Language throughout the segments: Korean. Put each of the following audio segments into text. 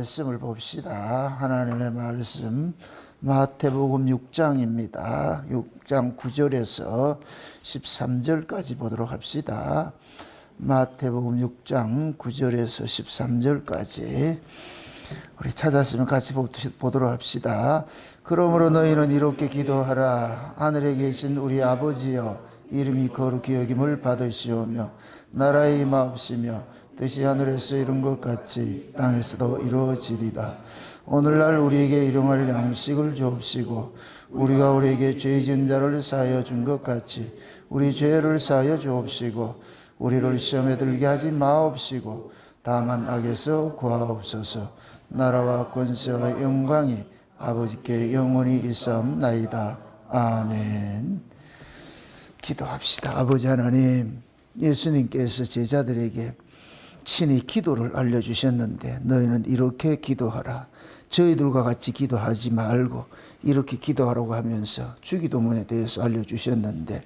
말씀을 봅시다. 하나님의 말씀 마태복음 6장입니다. 6장 9절에서 13절까지 보도록 합시다. 마태복음 6장 9절에서 13절까지 우리 찾았으면 같이 보도록 합시다. 그러므로 너희는 이렇게 기도하라. 하늘에 계신 우리 아버지여, 이름이 거룩히 여김을 받으시오며 나라의 임하옵시며 뜻이 하늘에서 이룬 것 같이 땅에서도 이루어지리다. 오늘날 우리에게 일용할 양식을 주옵시고 우리가 우리에게 죄 지은 자를 사하여 준 것 같이 우리 죄를 사하여 주옵시고 우리를 시험에 들게 하지 마옵시고 다만 악에서 구하옵소서. 나라와 권세와 영광이 아버지께 영원히 있사옵나이다. 아멘. 기도합시다. 아버지 하나님, 예수님께서 제자들에게 친히 기도를 알려주셨는데 너희는 이렇게 기도하라. 저희들과 같이 기도하지 말고 이렇게 기도하라고 하면서 주기도문에 대해서 알려주셨는데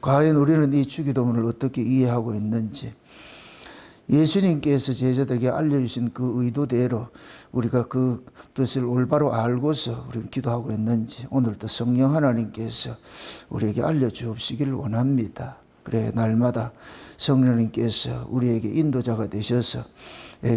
과연 우리는 이 주기도문을 어떻게 이해하고 있는지, 예수님께서 제자들에게 알려주신 그 의도대로 우리가 그 뜻을 올바로 알고서 우리는 기도하고 있는지 오늘도 성령 하나님께서 우리에게 알려주옵시기를 원합니다. 그래, 날마다 성령님께서 우리에게 인도자가 되셔서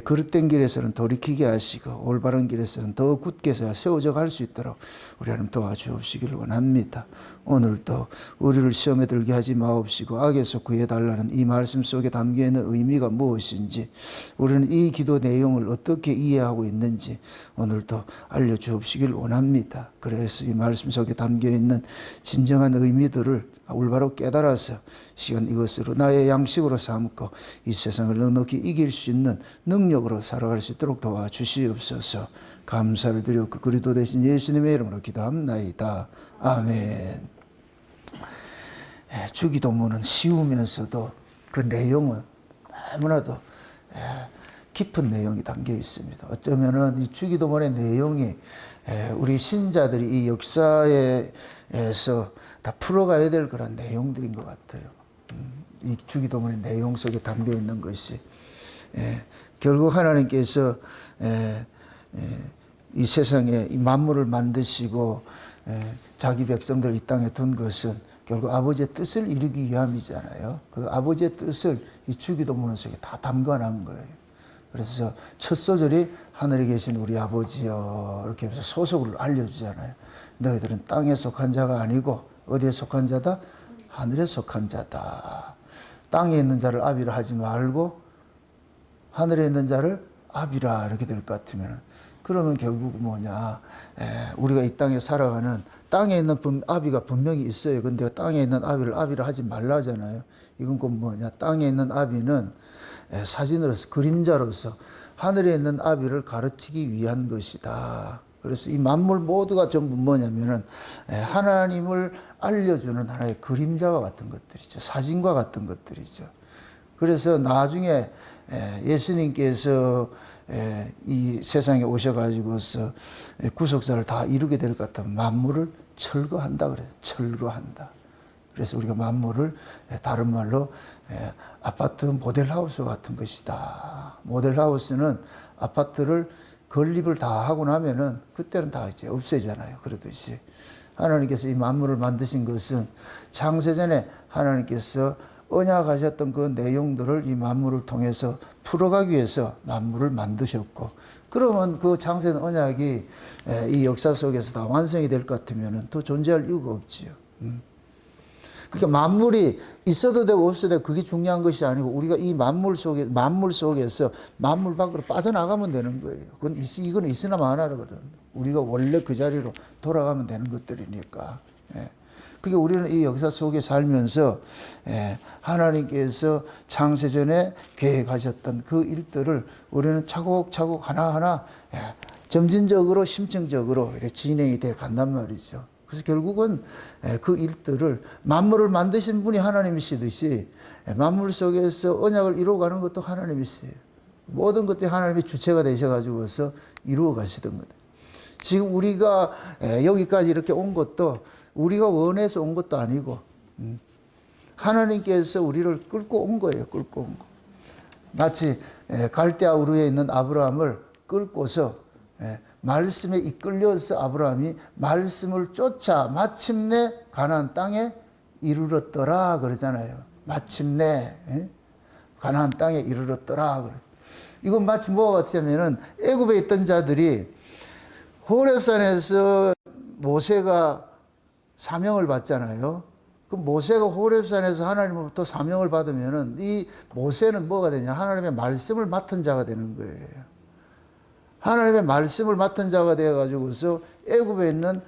그릇된 길에서는 돌이키게 하시고 올바른 길에서는 더 굳게 세워져 갈 수 있도록 우리 하나님 도와주옵시기를 원합니다. 오늘도 우리를 시험에 들게 하지 마옵시고 악에서 구해달라는 이 말씀 속에 담겨있는 의미가 무엇인지, 우리는 이 기도 내용을 어떻게 이해하고 있는지 오늘도 알려주옵시기를 원합니다. 그래서 이 말씀 속에 담겨있는 진정한 의미들을 올바로 깨달아서 시간 이것으로 나의 양식으로 삼고 이 세상을 넉넉히 이길 수 있는 능력으로 살아갈 수 있도록 도와주시옵소서. 감사를 드렸고 그리스도 되신 예수님의 이름으로 기도합나이다. 아멘. 주기도문은 쉬우면서도 그 내용은 너무나도 깊은 내용이 담겨 있습니다. 어쩌면은 이 주기도문의 내용이 우리 신자들이 이 역사에서 다 풀어가야 될 그런 내용들인 것 같아요. 이 주기도문의 내용 속에 담겨 있는 것이 결국 하나님께서 이 세상에 이 만물을 만드시고 자기 백성들 이 땅에 둔 것은 결국 아버지의 뜻을 이루기 위함이잖아요. 그 아버지의 뜻을 이 주기도문 속에 다 담가놓은 거예요. 그래서 첫 소절이 하늘에 계신 우리 아버지여 이렇게 해서 소속을 알려주잖아요. 너희들은 땅에 속한 자가 아니고 어디에 속한 자다? 하늘에 속한 자다. 땅에 있는 자를 아비라 하지 말고 하늘에 있는 자를 아비라 이렇게 될 것 같으면, 그러면 결국 뭐냐, 우리가 이 땅에 살아가는 땅에 있는 아비가 분명히 있어요. 근데 땅에 있는 아비를 아비라 하지 말라잖아요. 이건 곧 뭐냐, 땅에 있는 아비는 사진으로서 그림자로서 하늘에 있는 아비를 가르치기 위한 것이다. 그래서 이 만물 모두가 전부 뭐냐면은 하나님을 알려주는 하나의 그림자와 같은 것들이죠. 사진과 같은 것들이죠. 그래서 나중에 예수님께서 이 세상에 오셔가지고서 구속사를 다 이루게 될 것 같으면 만물을 철거한다 그래요. 철거한다. 그래서 우리가 만물을 다른 말로 아파트 모델하우스 같은 것이다. 모델하우스는 아파트를 건립을 다 하고 나면은 그때는 다 이제 없애잖아요. 그러듯이 하나님께서 이 만물을 만드신 것은 창세전에 하나님께서 언약하셨던 그 내용들을 이 만물을 통해서 풀어가기 위해서 만물을 만드셨고, 그러면 그 창세전 언약이 이 역사 속에서 다 완성이 될 것 같으면은 더 존재할 이유가 없지요. 그러니까 만물이 있어도 되고 없어도 되고 그게 중요한 것이 아니고 우리가 이 만물 속에서 만물 밖으로 빠져나가면 되는 거예요. 이건 있으나 마나라거든. 우리가 원래 그 자리로 돌아가면 되는 것들이니까. 그러니까 우리는 이 역사 속에 살면서 하나님께서 창세전에 계획하셨던 그 일들을 우리는 차곡차곡 하나하나 점진적으로 심층적으로 이렇게 진행이 돼 간단 말이죠. 그래서 결국은 그 일들을 만물을 만드신 분이 하나님이시듯이 만물 속에서 언약을 이루어가는 것도 하나님이세요. 모든 것들이 하나님의 주체가 되셔가지고서 이루어 가시던 거다. 지금 우리가 여기까지 이렇게 온 것도 우리가 원해서 온 것도 아니고 하나님께서 우리를 끌고 온 거예요. 끌고 온 거. 마치 갈대아 우르에 있는 아브라함을 이끌고서 말씀에 이끌려서 아브라함이 말씀을 쫓아 마침내 가나안 땅에 이르렀더라 그러잖아요. 마침내 가나안 땅에 이르렀더라 그래. 이건 마치 뭐가 같으면은 애굽에 있던 자들이 호렙산에서 모세가 사명을 받잖아요. 그 모세가 호렙산에서 하나님으로부터 사명을 받으면은 이 모세는 뭐가 되냐? 하나님의 말씀을 맡은 자가 되는 거예요. 하나님의 말씀을 맡은 자가 되어 가지고서 애굽에 있는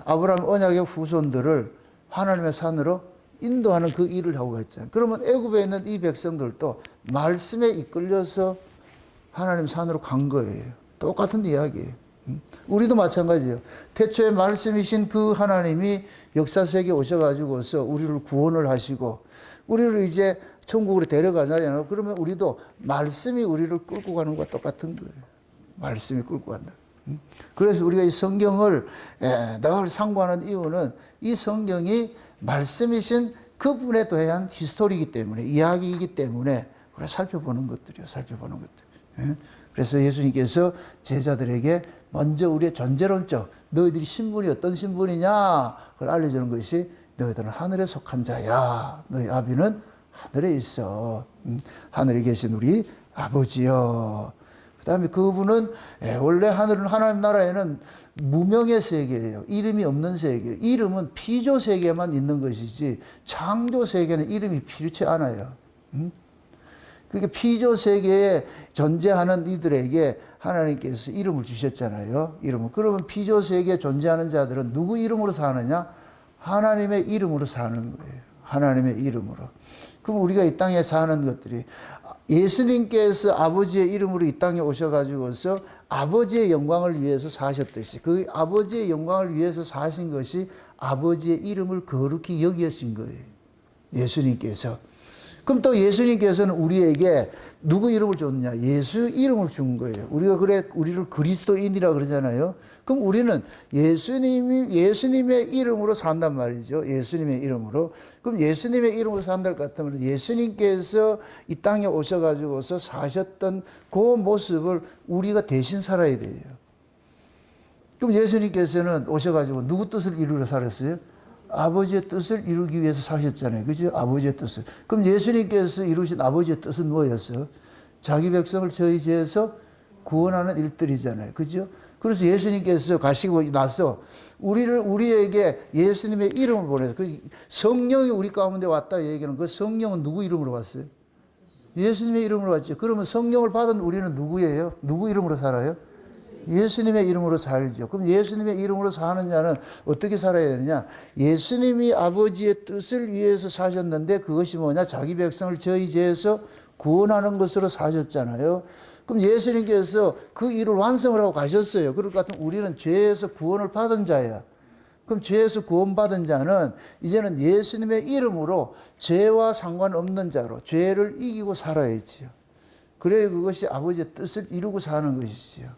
아브라함 언약의 후손들을 하나님의 산으로 인도하는 그 일을 하고 있잖아요. 그러면 애굽에 있는 이 백성들도 말씀에 이끌려서 하나님 산으로 간 거예요. 똑같은 이야기예요. 우리도 마찬가지예요. 태초에 말씀이신 그 하나님이 역사 세계에 오셔가지고서 우리를 구원을 하시고 우리를 이제 천국으로 데려가잖아요. 그러면 우리도 말씀이 우리를 끌고 가는 것과 똑같은 거예요. 말씀이 끌고 간다. 그래서 우리가 이 성경을 늘 상고하는 이유는 이 성경이 말씀이신 그분에 대한 히스토리이기 때문에, 이야기이기 때문에 우리가 살펴보는 것들이요. 살펴보는 것들. 그래서 예수님께서 제자들에게 먼저 우리의 존재론적, 너희들이 신분이 어떤 신분이냐 그걸 알려주는 것이 너희들은 하늘에 속한 자야. 너희 아비는 하늘에 있어. 하늘에 계신 우리 아버지여. 그 다음에 그분은 원래 하늘은 하나님 나라에는 무명의 세계예요. 이름이 없는 세계. 이름은 피조 세계에만 있는 것이지 창조 세계는 이름이 필요치 않아요. 그러니까 피조 세계에 존재하는 이들에게 하나님께서 이름을 주셨잖아요. 이름을. 그러면 피조 세계에 존재하는 자들은 누구 이름으로 사느냐? 하나님의 이름으로 사는 거예요. 하나님의 이름으로. 그럼 우리가 이 땅에 사는 것들이 예수님께서 아버지의 이름으로 이 땅에 오셔가지고서 아버지의 영광을 위해서 사셨듯이 그 아버지의 영광을 위해서 사신 것이 아버지의 이름을 거룩히 여기신 거예요. 예수님께서. 그럼 또 예수님께서는 우리에게 누구 이름을 줬냐? 예수 이름을 준 거예요. 우리가 그래 우리를 그리스도인이라 그러잖아요. 그럼 우리는 예수님의 이름으로 산단 말이죠. 예수님의 이름으로. 그럼 예수님의 이름으로 산다 같으면 예수님께서 이 땅에 오셔가지고서 사셨던 그 모습을 우리가 대신 살아야 돼요. 그럼 예수님께서는 오셔가지고 누구 뜻을 이루려 살았어요? 아버지의 뜻을 이루기 위해서 사셨잖아요. 그죠? 아버지의 뜻을. 그럼 예수님께서 이루신 아버지의 뜻은 뭐였어요? 자기 백성을 저희 죄에서 구원하는 일들이잖아요. 그죠? 그래서 예수님께서 가시고 나서 우리에게 예수님의 이름을 보내서 그 성령이 우리 가운데 왔다 얘기는 그 성령은 누구 이름으로 왔어요? 예수님의 이름으로 왔죠. 그러면 성령을 받은 우리는 누구예요? 누구 이름으로 살아요? 예수님의 이름으로 살죠. 그럼 예수님의 이름으로 사는 자는 어떻게 살아야 되느냐? 예수님이 아버지의 뜻을 위해서 사셨는데 그것이 뭐냐? 자기 백성을 저희 죄에서 구원하는 것으로 사셨잖아요. 그럼 예수님께서 그 일을 완성을 하고 가셨어요. 그럴 것 같으면 우리는 죄에서 구원을 받은 자야. 그럼 죄에서 구원받은 자는 이제는 예수님의 이름으로 죄와 상관없는 자로 죄를 이기고 살아야지요. 그래야 그것이 아버지의 뜻을 이루고 사는 것이지요.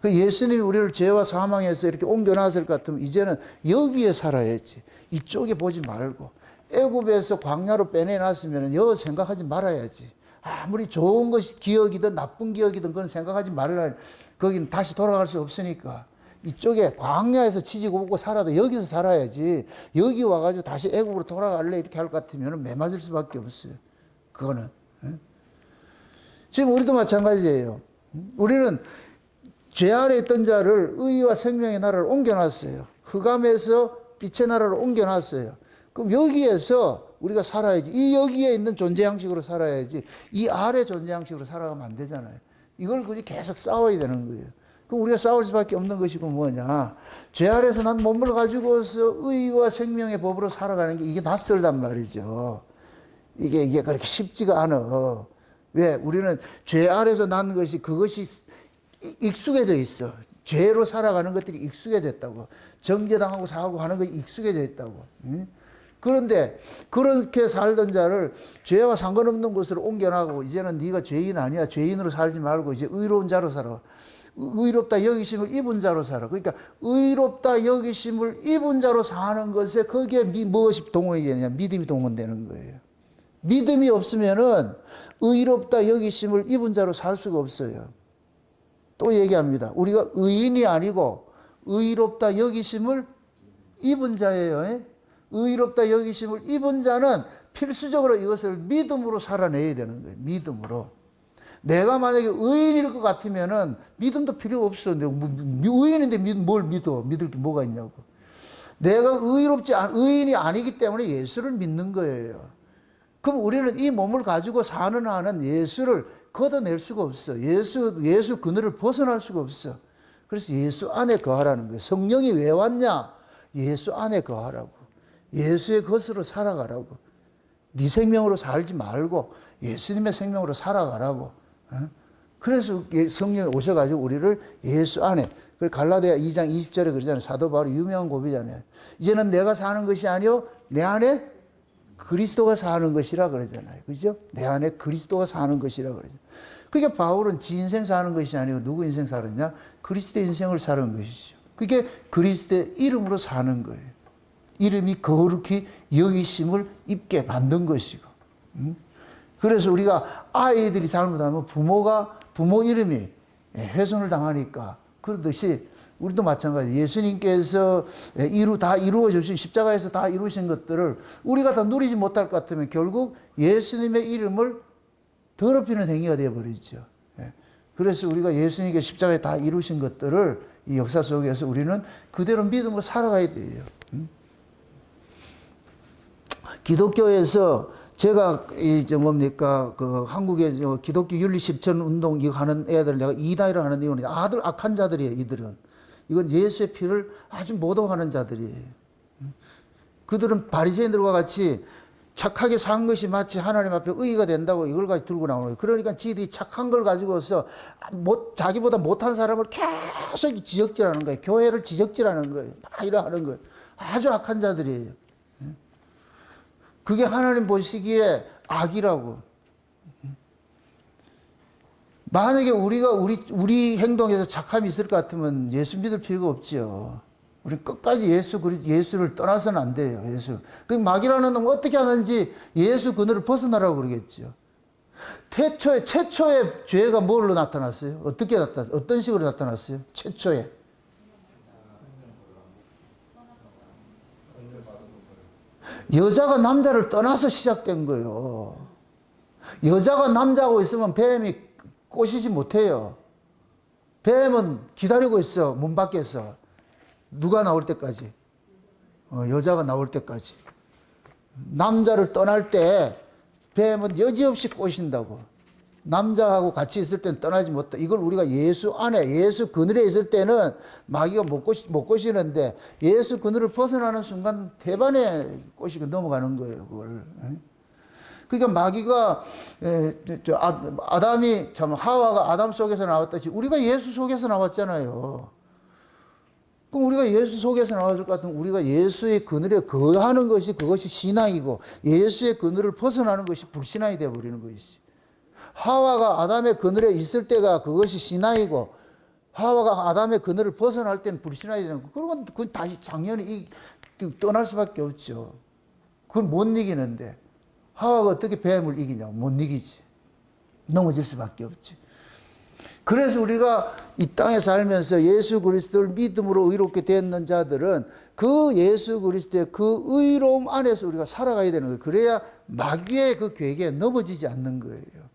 그 예수님이 우리를 죄와 사망에서 이렇게 옮겨놨을 것 같으면 이제는 여기에 살아야지. 이쪽에 보지 말고. 애굽에서 광야로 빼내놨으면 여기 생각하지 말아야지. 아무리 좋은 것이 기억이든 나쁜 기억이든 그건 생각하지 말라. 거긴 다시 돌아갈 수 없으니까. 이쪽에 광야에서 치지고 먹고 살아도 여기서 살아야지. 여기 와가지고 다시 애굽으로 돌아갈래 이렇게 할 것 같으면 매 맞을 수밖에 없어요. 그거는. 지금 우리도 마찬가지예요. 우리는 죄 아래 있던 자를 의와 생명의 나라를 옮겨놨어요. 흑암에서 빛의 나라로 옮겨놨어요. 그럼 여기에서 우리가 살아야지. 이 여기에 있는 존재 양식으로 살아야지. 이 아래 존재 양식으로 살아가면 안 되잖아요. 이걸 굳이 계속 싸워야 되는 거예요. 그럼 우리가 싸울 수밖에 없는 것이고 뭐냐. 죄 아래서 난 몸을 가지고서 의와 생명의 법으로 살아가는 게 이게 낯설단 말이죠. 이게 그렇게 쉽지가 않아. 왜? 우리는 죄 아래서 난 것이 그것이 익숙해져 있어. 죄로 살아가는 것들이 익숙해졌다고. 정죄당하고 사고 하는 것이 익숙해져 있다고. 그런데 그렇게 살던 자를 죄와 상관없는 곳으로 옮겨나고 이제는 네가 죄인 아니야. 죄인으로 살지 말고 이제 의로운 자로 살아. 의롭다 여기심을 입은 자로 살아. 그러니까 의롭다 여기심을 입은 자로 사는 것에 거기에 무엇이 동원이 되느냐. 믿음이 동원되는 거예요. 믿음이 없으면은 의롭다 여기심을 입은 자로 살 수가 없어요. 또 얘기합니다. 우리가 의인이 아니고 의롭다 여기심을 입은 자예요. 예? 의롭다 여기심을 입은 자는 필수적으로 이것을 믿음으로 살아내야 되는 거예요. 믿음으로. 내가 만약에 의인일 것 같으면은 믿음도 필요 없어. 의인인데 뭘 믿어? 믿을 게 뭐가 있냐고. 내가 의인이 아니기 때문에 예수를 믿는 거예요. 그럼 우리는 이 몸을 가지고 사는 한은 예수를 걷어낼 수가 없어. 예수 그늘을 벗어날 수가 없어. 그래서 예수 안에 거하라는 거예요. 성령이 왜 왔냐? 예수 안에 거하라고. 예수의 것으로 살아가라고. 네 생명으로 살지 말고 예수님의 생명으로 살아가라고. 그래서 성령이 오셔가지고 우리를 예수 안에, 갈라디아 2장 20절에 그러잖아요. 사도 바울이 유명한 고백이잖아요. 이제는 내가 사는 것이 아니요 내 안에 그리스도가 사는 것이라 그러잖아요. 그죠? 내 안에 그리스도가 사는 것이라 그러죠. 그게 바울은 지 인생 사는 것이 아니고 누구 인생 살았냐? 그리스도의 인생을 사는 것이죠. 그게 그리스도의 이름으로 사는 거예요. 이름이 거룩히 여기심을 입게 만든 것이고. 그래서 우리가 아이들이 잘못하면 부모 이름이 훼손을 당하니까 그러듯이 우리도 마찬가지. 예수님께서 다 이루어 주신 십자가에서 다 이루신 것들을 우리가 다 누리지 못할 것 같으면 결국 예수님의 이름을 더럽히는 행위가 되어버리죠. 그래서 우리가 예수님께 십자가에 다 이루신 것들을 이 역사 속에서 우리는 그대로 믿음으로 살아가야 돼요. 기독교에서 제가 한국의 기독교 윤리 실천 운동 이거 하는 애들 내가 이다이를 하는 이유는 아들 악한 자들이에요. 이들은 이건 예수의 피를 아주 모독하는 자들이에요. 그들은 바리새인들과 같이 착하게 산 것이 마치 하나님 앞에 의의가 된다고 이걸 가지고 들고 나오는 거예요. 그러니까 지들이 착한 걸 가지고서 자기보다 못한 사람을 계속 지적질하는 거예요. 교회를 지적질하는 거예요. 막 이러하는 거예요. 아주 악한 자들이에요. 그게 하나님 보시기에 악이라고. 만약에 우리가 우리 행동에서 착함이 있을 것 같으면 예수 믿을 필요가 없죠. 우리 끝까지 예수를 떠나서는 안 돼요. 예수. 그 마귀라는 놈은 어떻게 하는지 예수 그늘을 벗어나라고 그러겠죠. 최초의 죄가 뭘로 나타났어요? 어떻게 나타났어요? 어떤 식으로 나타났어요? 최초에. 여자가 남자를 떠나서 시작된 거예요. 여자가 남자하고 있으면 뱀이 꼬시지 못해요. 뱀은 기다리고 있어. 문 밖에서. 누가 나올 때까지. 여자가 나올 때까지. 남자를 떠날 때 뱀은 여지없이 꼬신다고. 남자하고 같이 있을 때는 떠나지 못해. 이걸 우리가 예수 안에, 예수 그늘에 있을 때는 마귀가 못 꼬시는데 예수 그늘을 벗어나는 순간 대반에 꼬시고 넘어가는 거예요, 그걸. 그러니까 마귀가, 하와가 아담 속에서 나왔듯이 우리가 예수 속에서 나왔잖아요. 그럼 우리가 예수 속에서 나왔을 것 같으면 우리가 예수의 그늘에 거하는 것이 그것이 신앙이고 예수의 그늘을 벗어나는 것이 불신앙이 되어버리는 것이지. 하와가 아담의 그늘에 있을 때가 그것이 신앙이고 하와가 아담의 그늘을 벗어날 때는 불신앙이 되는 거. 그러면 그건 다시 당연히 떠날 수밖에 없죠. 그걸 못 이기는데 하와가 어떻게 뱀을 이기냐고. 못 이기지. 넘어질 수밖에 없지. 그래서 우리가 이 땅에 살면서 예수 그리스도를 믿음으로 의롭게 되는 자들은 그 예수 그리스도의 그 의로움 안에서 우리가 살아가야 되는 거예요. 그래야 마귀의 그 괴계에 넘어지지 않는 거예요.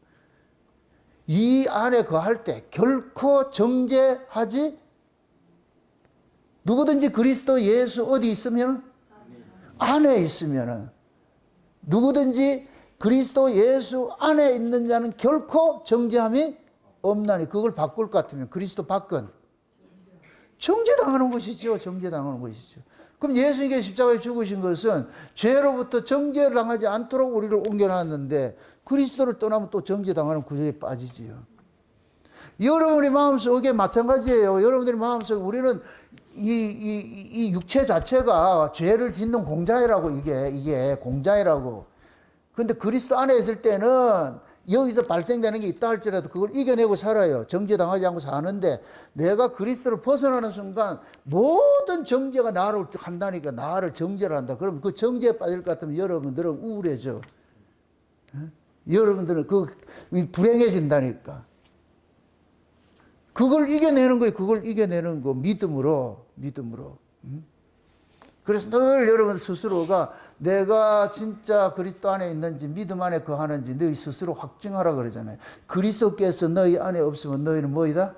이 안에 거할 때 결코 정죄하지. 누구든지 그리스도 예수 어디 있으면? 안에 있으면은. 누구든지 그리스도 예수 안에 있는 자는 결코 정죄함이 없나니. 그걸 바꿀 것 같으면 그리스도 밖은 정죄당하는 것이죠. 정죄당하는 것이죠. 그럼 예수님께 십자가에 죽으신 것은 죄로부터 정죄를 당하지 않도록 우리를 옮겨놨는데 그리스도를 떠나면 또 정죄당하는 구조에 빠지지요. 여러분의 마음속에 마찬가지예요. 여러분들의 마음속에 우리는 이 육체 자체가 죄를 짓는 공자이라고. 이게 공자이라고. 근데 그리스도 안에 있을 때는 여기서 발생되는 게 있다 할지라도 그걸 이겨내고 살아요. 정죄당하지 않고 사는데 내가 그리스도를 벗어나는 순간 모든 정죄가 나를 한다니까. 나를 정죄를 한다. 그러면 그 정죄에 빠질 것 같으면 여러분들은 우울해져. 여러분들은 불행해진다니까. 그걸 이겨내는 거예요. 그걸 이겨내는 거. 믿음으로. 그래서 늘 여러분 스스로가 내가 진짜 그리스도 안에 있는지 믿음 안에 거하는지 너희 스스로 확증하라 그러잖아요. 그리스도께서 너희 안에 없으면 너희는 뭐이다?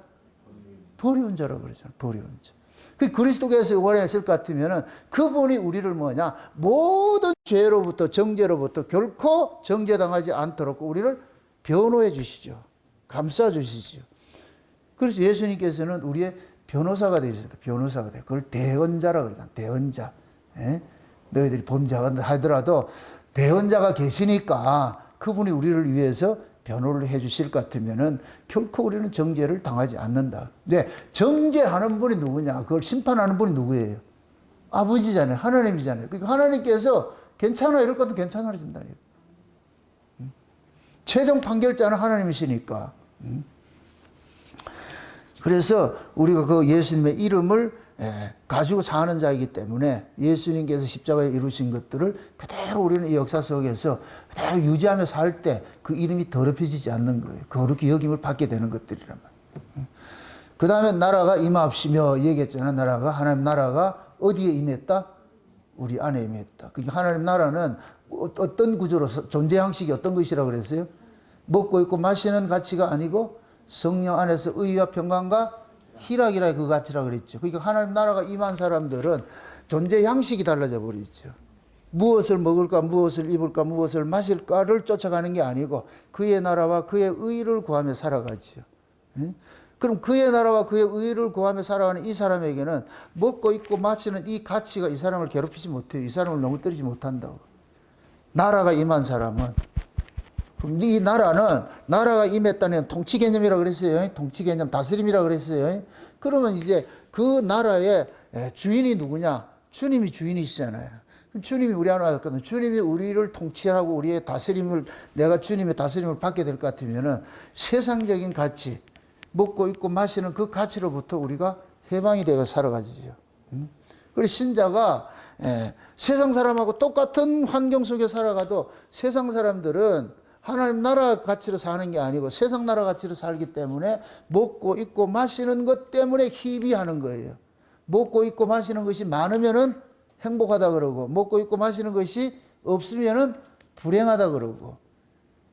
버리운 자라 그러잖아요. 버리운 자. 그 그리스도께서 원하실 것 같으면은 그분이 우리를 뭐냐? 모든 죄로부터 정죄로부터 결코 정죄당하지 않도록 우리를 변호해 주시죠. 감싸 주시죠. 그래서 예수님께서는 우리의 변호사가 되셨다. 변호사가 돼. 그걸 대언자라 그러잖아. 대언자. 예? 너희들이 범죄하다 하더라도 대언자가 계시니까 그분이 우리를 위해서 변호를 해 주실 것 같으면은 결코 우리는 정죄를 당하지 않는다. 네, 정죄하는 분이 누구냐? 그걸 심판하는 분이 누구예요? 아버지잖아요. 하나님이잖아요. 그러니까 하나님께서 괜찮아 이럴 것도 괜찮아진다니까. 최종 판결자는 하나님이시니까. 그래서 우리가 그 예수님의 이름을 가지고 사는 자이기 때문에 예수님께서 십자가에 이루신 것들을 그대로 우리는 이 역사 속에서 그대로 유지하며 살 때 그 이름이 더럽혀지지 않는 거예요. 거룩히 여김을 받게 되는 것들이란 말이에요. 그 다음에 나라가 임합시며 얘기했잖아요. 나라가, 하나님 나라가 어디에 임했다? 우리 안에 임했다. 그러니까 하나님 나라는 어떤 구조로, 존재 양식이 어떤 것이라고 그랬어요? 먹고 있고 마시는 가치가 아니고 성령 안에서 의와 평강과 희락이라 그 가치라 그랬죠. 그러니까 하나님 나라가 임한 사람들은 존재 양식이 달라져 버리죠. 무엇을 먹을까, 무엇을 입을까, 무엇을 마실까를 쫓아가는 게 아니고 그의 나라와 그의 의를 구하며 살아가죠. 그럼 그의 나라와 그의 의를 구하며 살아가는 이 사람에게는 먹고 입고 마시는 이 가치가 이 사람을 괴롭히지 못해요. 이 사람을 넘어뜨리지 못한다고. 나라가 임한 사람은. 그럼 이 나라는 나라가 임했다는 통치 개념이라고 그랬어요. 통치 개념, 다스림이라고 그랬어요. 그러면 이제 그 나라의 주인이 누구냐? 주님이 주인이시잖아요. 주님이 우리 안에 왔거든요. 주님이 우리를 통치하고 우리의 다스림을, 내가 주님의 다스림을 받게 될 것 같으면은 세상적인 가치, 먹고 입고 마시는 그 가치로부터 우리가 해방이 되어 살아가지죠. 그리고 신자가 세상 사람하고 똑같은 환경 속에 살아가도 세상 사람들은 하나님 나라 가치로 사는 게 아니고 세상 나라 가치로 살기 때문에 먹고 입고 마시는 것 때문에 희비하는 거예요. 먹고 입고 마시는 것이 많으면은 행복하다 그러고 먹고 입고 마시는 것이 없으면은 불행하다 그러고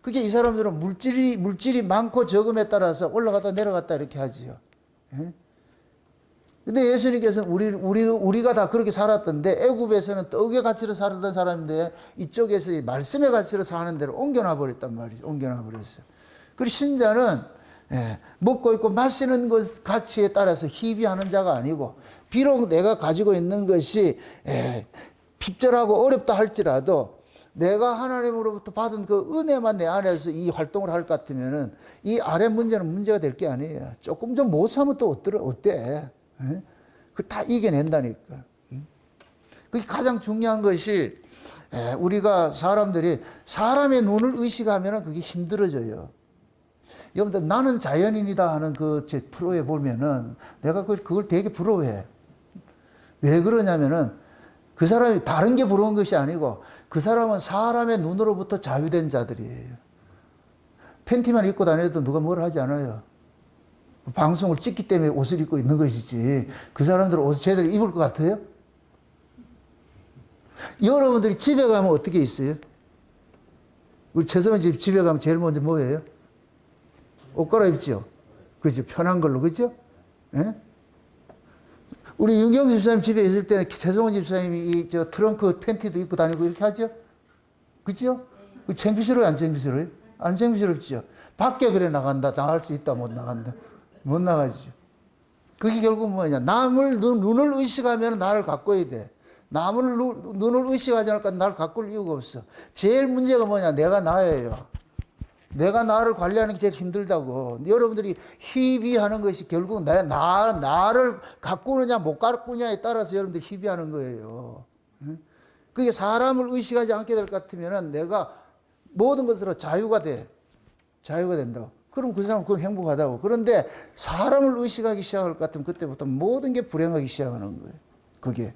그게 이 사람들은 물질이 많고 적음에 따라서 올라갔다 내려갔다 이렇게 하지요. 근데 예수님께서는 우리가 다 그렇게 살았던데 애굽에서는 떡의 가치로 살았던 사람인데 이쪽에서 말씀의 가치로 사는 데로 옮겨놔 버렸단 말이죠. 옮겨놔 버렸어요. 그리고 신자는 먹고 있고 마시는 것 가치에 따라서 희비하는 자가 아니고 비록 내가 가지고 있는 것이 핍절하고 어렵다 할지라도 내가 하나님으로부터 받은 그 은혜만 내 안에서 이 활동을 할 것 같으면은 이 아래 문제는 문제가 될 게 아니에요. 조금 좀 못 사면 또 어때? 그 다 이겨낸다니까. 그게 가장 중요한 것이 우리가 사람의 눈을 의식하면은 그게 힘들어져요. 여러분들 나는 자연인이다 하는 그 제 프로에 보면은 내가 그걸 되게 부러워해. 왜 그러냐면은 그 사람이 다른 게 부러운 것이 아니고 그 사람은 사람의 눈으로부터 자유된 자들이에요. 팬티만 입고 다녀도 누가 뭘 하지 않아요. 방송을 찍기 때문에 옷을 입고 있는 것이지 그 사람들은 옷을 제대로 입을 것 같아요? 여러분들이 집에 가면 어떻게 있어요? 우리 최소한 집에 가면 제일 먼저 뭐예요? 옷 갈아입죠? 그죠? 편한 걸로, 그죠? 예? 우리 윤경 집사님 집에 있을 때는 최성원 집사님이 저 트렁크 팬티도 입고 다니고 이렇게 하죠? 그죠? 창피스러워요? 안 창피스러워요? 안 창피스럽죠? 밖에 그래 나갈 수 있다, 못 나간다. 못 나가죠. 그게 결국 뭐냐? 눈을 의식하면 나를 가꿔야 돼. 남을 눈을 의식하지 않을까 나를 가꿀 이유가 없어. 제일 문제가 뭐냐? 내가 나예요. 내가 나를 관리하는 게 제일 힘들다고. 여러분들이 희비하는 것이 결국 나를 가꾸느냐 못 가꾸느냐에 따라서 여러분들이 희비하는 거예요. 그게 사람을 의식하지 않게 될 것 같으면 내가 모든 것으로 자유가 돼. 자유가 된다고. 그럼 그 사람은 그건 행복하다고. 그런데 사람을 의식하기 시작할 것 같으면 그때부터 모든 게 불행하기 시작하는 거예요. 그게.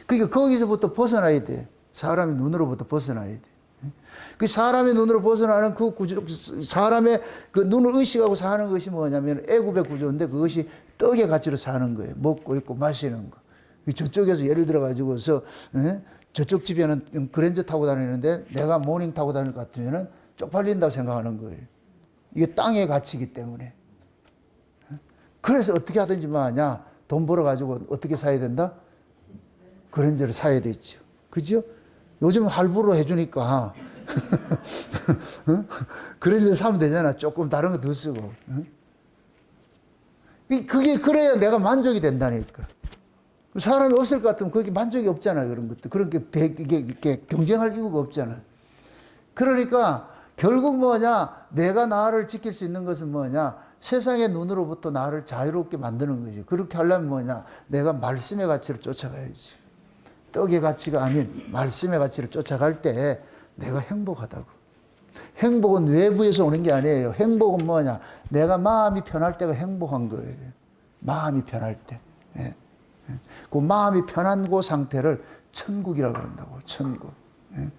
그러니까 거기서부터 벗어나야 돼. 사람의 눈으로부터 벗어나야 돼. 그 사람의 눈으로 벗어나는 그 구조, 사람의 그 눈을 의식하고 사는 것이 뭐냐면 애굽의 구조인데 그것이 떡의 가치로 사는 거예요. 먹고 있고 마시는 거. 저쪽에서 예를 들어 가지고서 저쪽 집에는 그랜저 타고 다니는데 내가 모닝 타고 다닐 것 같으면은 쪽팔린다고 생각하는 거예요. 이게 땅의 가치이기 때문에. 그래서 어떻게 하든지 뭐하냐. 돈 벌어가지고 어떻게 사야 된다? 그랜저를 사야 되죠. 그죠? 요즘 할부로 해주니까. 그랜저 사면 되잖아. 조금 다른 거 더 쓰고. 그게 그래야 내가 만족이 된다니까. 사람이 없을 것 같으면 그게 만족이 없잖아요. 그런 것도. 그렇게 이게 경쟁할 이유가 없잖아요. 그러니까 결국 뭐냐? 내가 나를 지킬 수 있는 것은 뭐냐? 세상의 눈으로부터 나를 자유롭게 만드는 거죠. 그렇게 하려면 뭐냐? 내가 말씀의 가치를 쫓아가야지. 떡의 가치가 아닌 말씀의 가치를 쫓아갈 때 내가 행복하다고. 행복은 외부에서 오는 게 아니에요. 행복은 뭐냐? 내가 마음이 편할 때가 행복한 거예요. 마음이 편할 때. 예. 그 마음이 편한 그 상태를 천국이라고 그런다고. 천국. 예.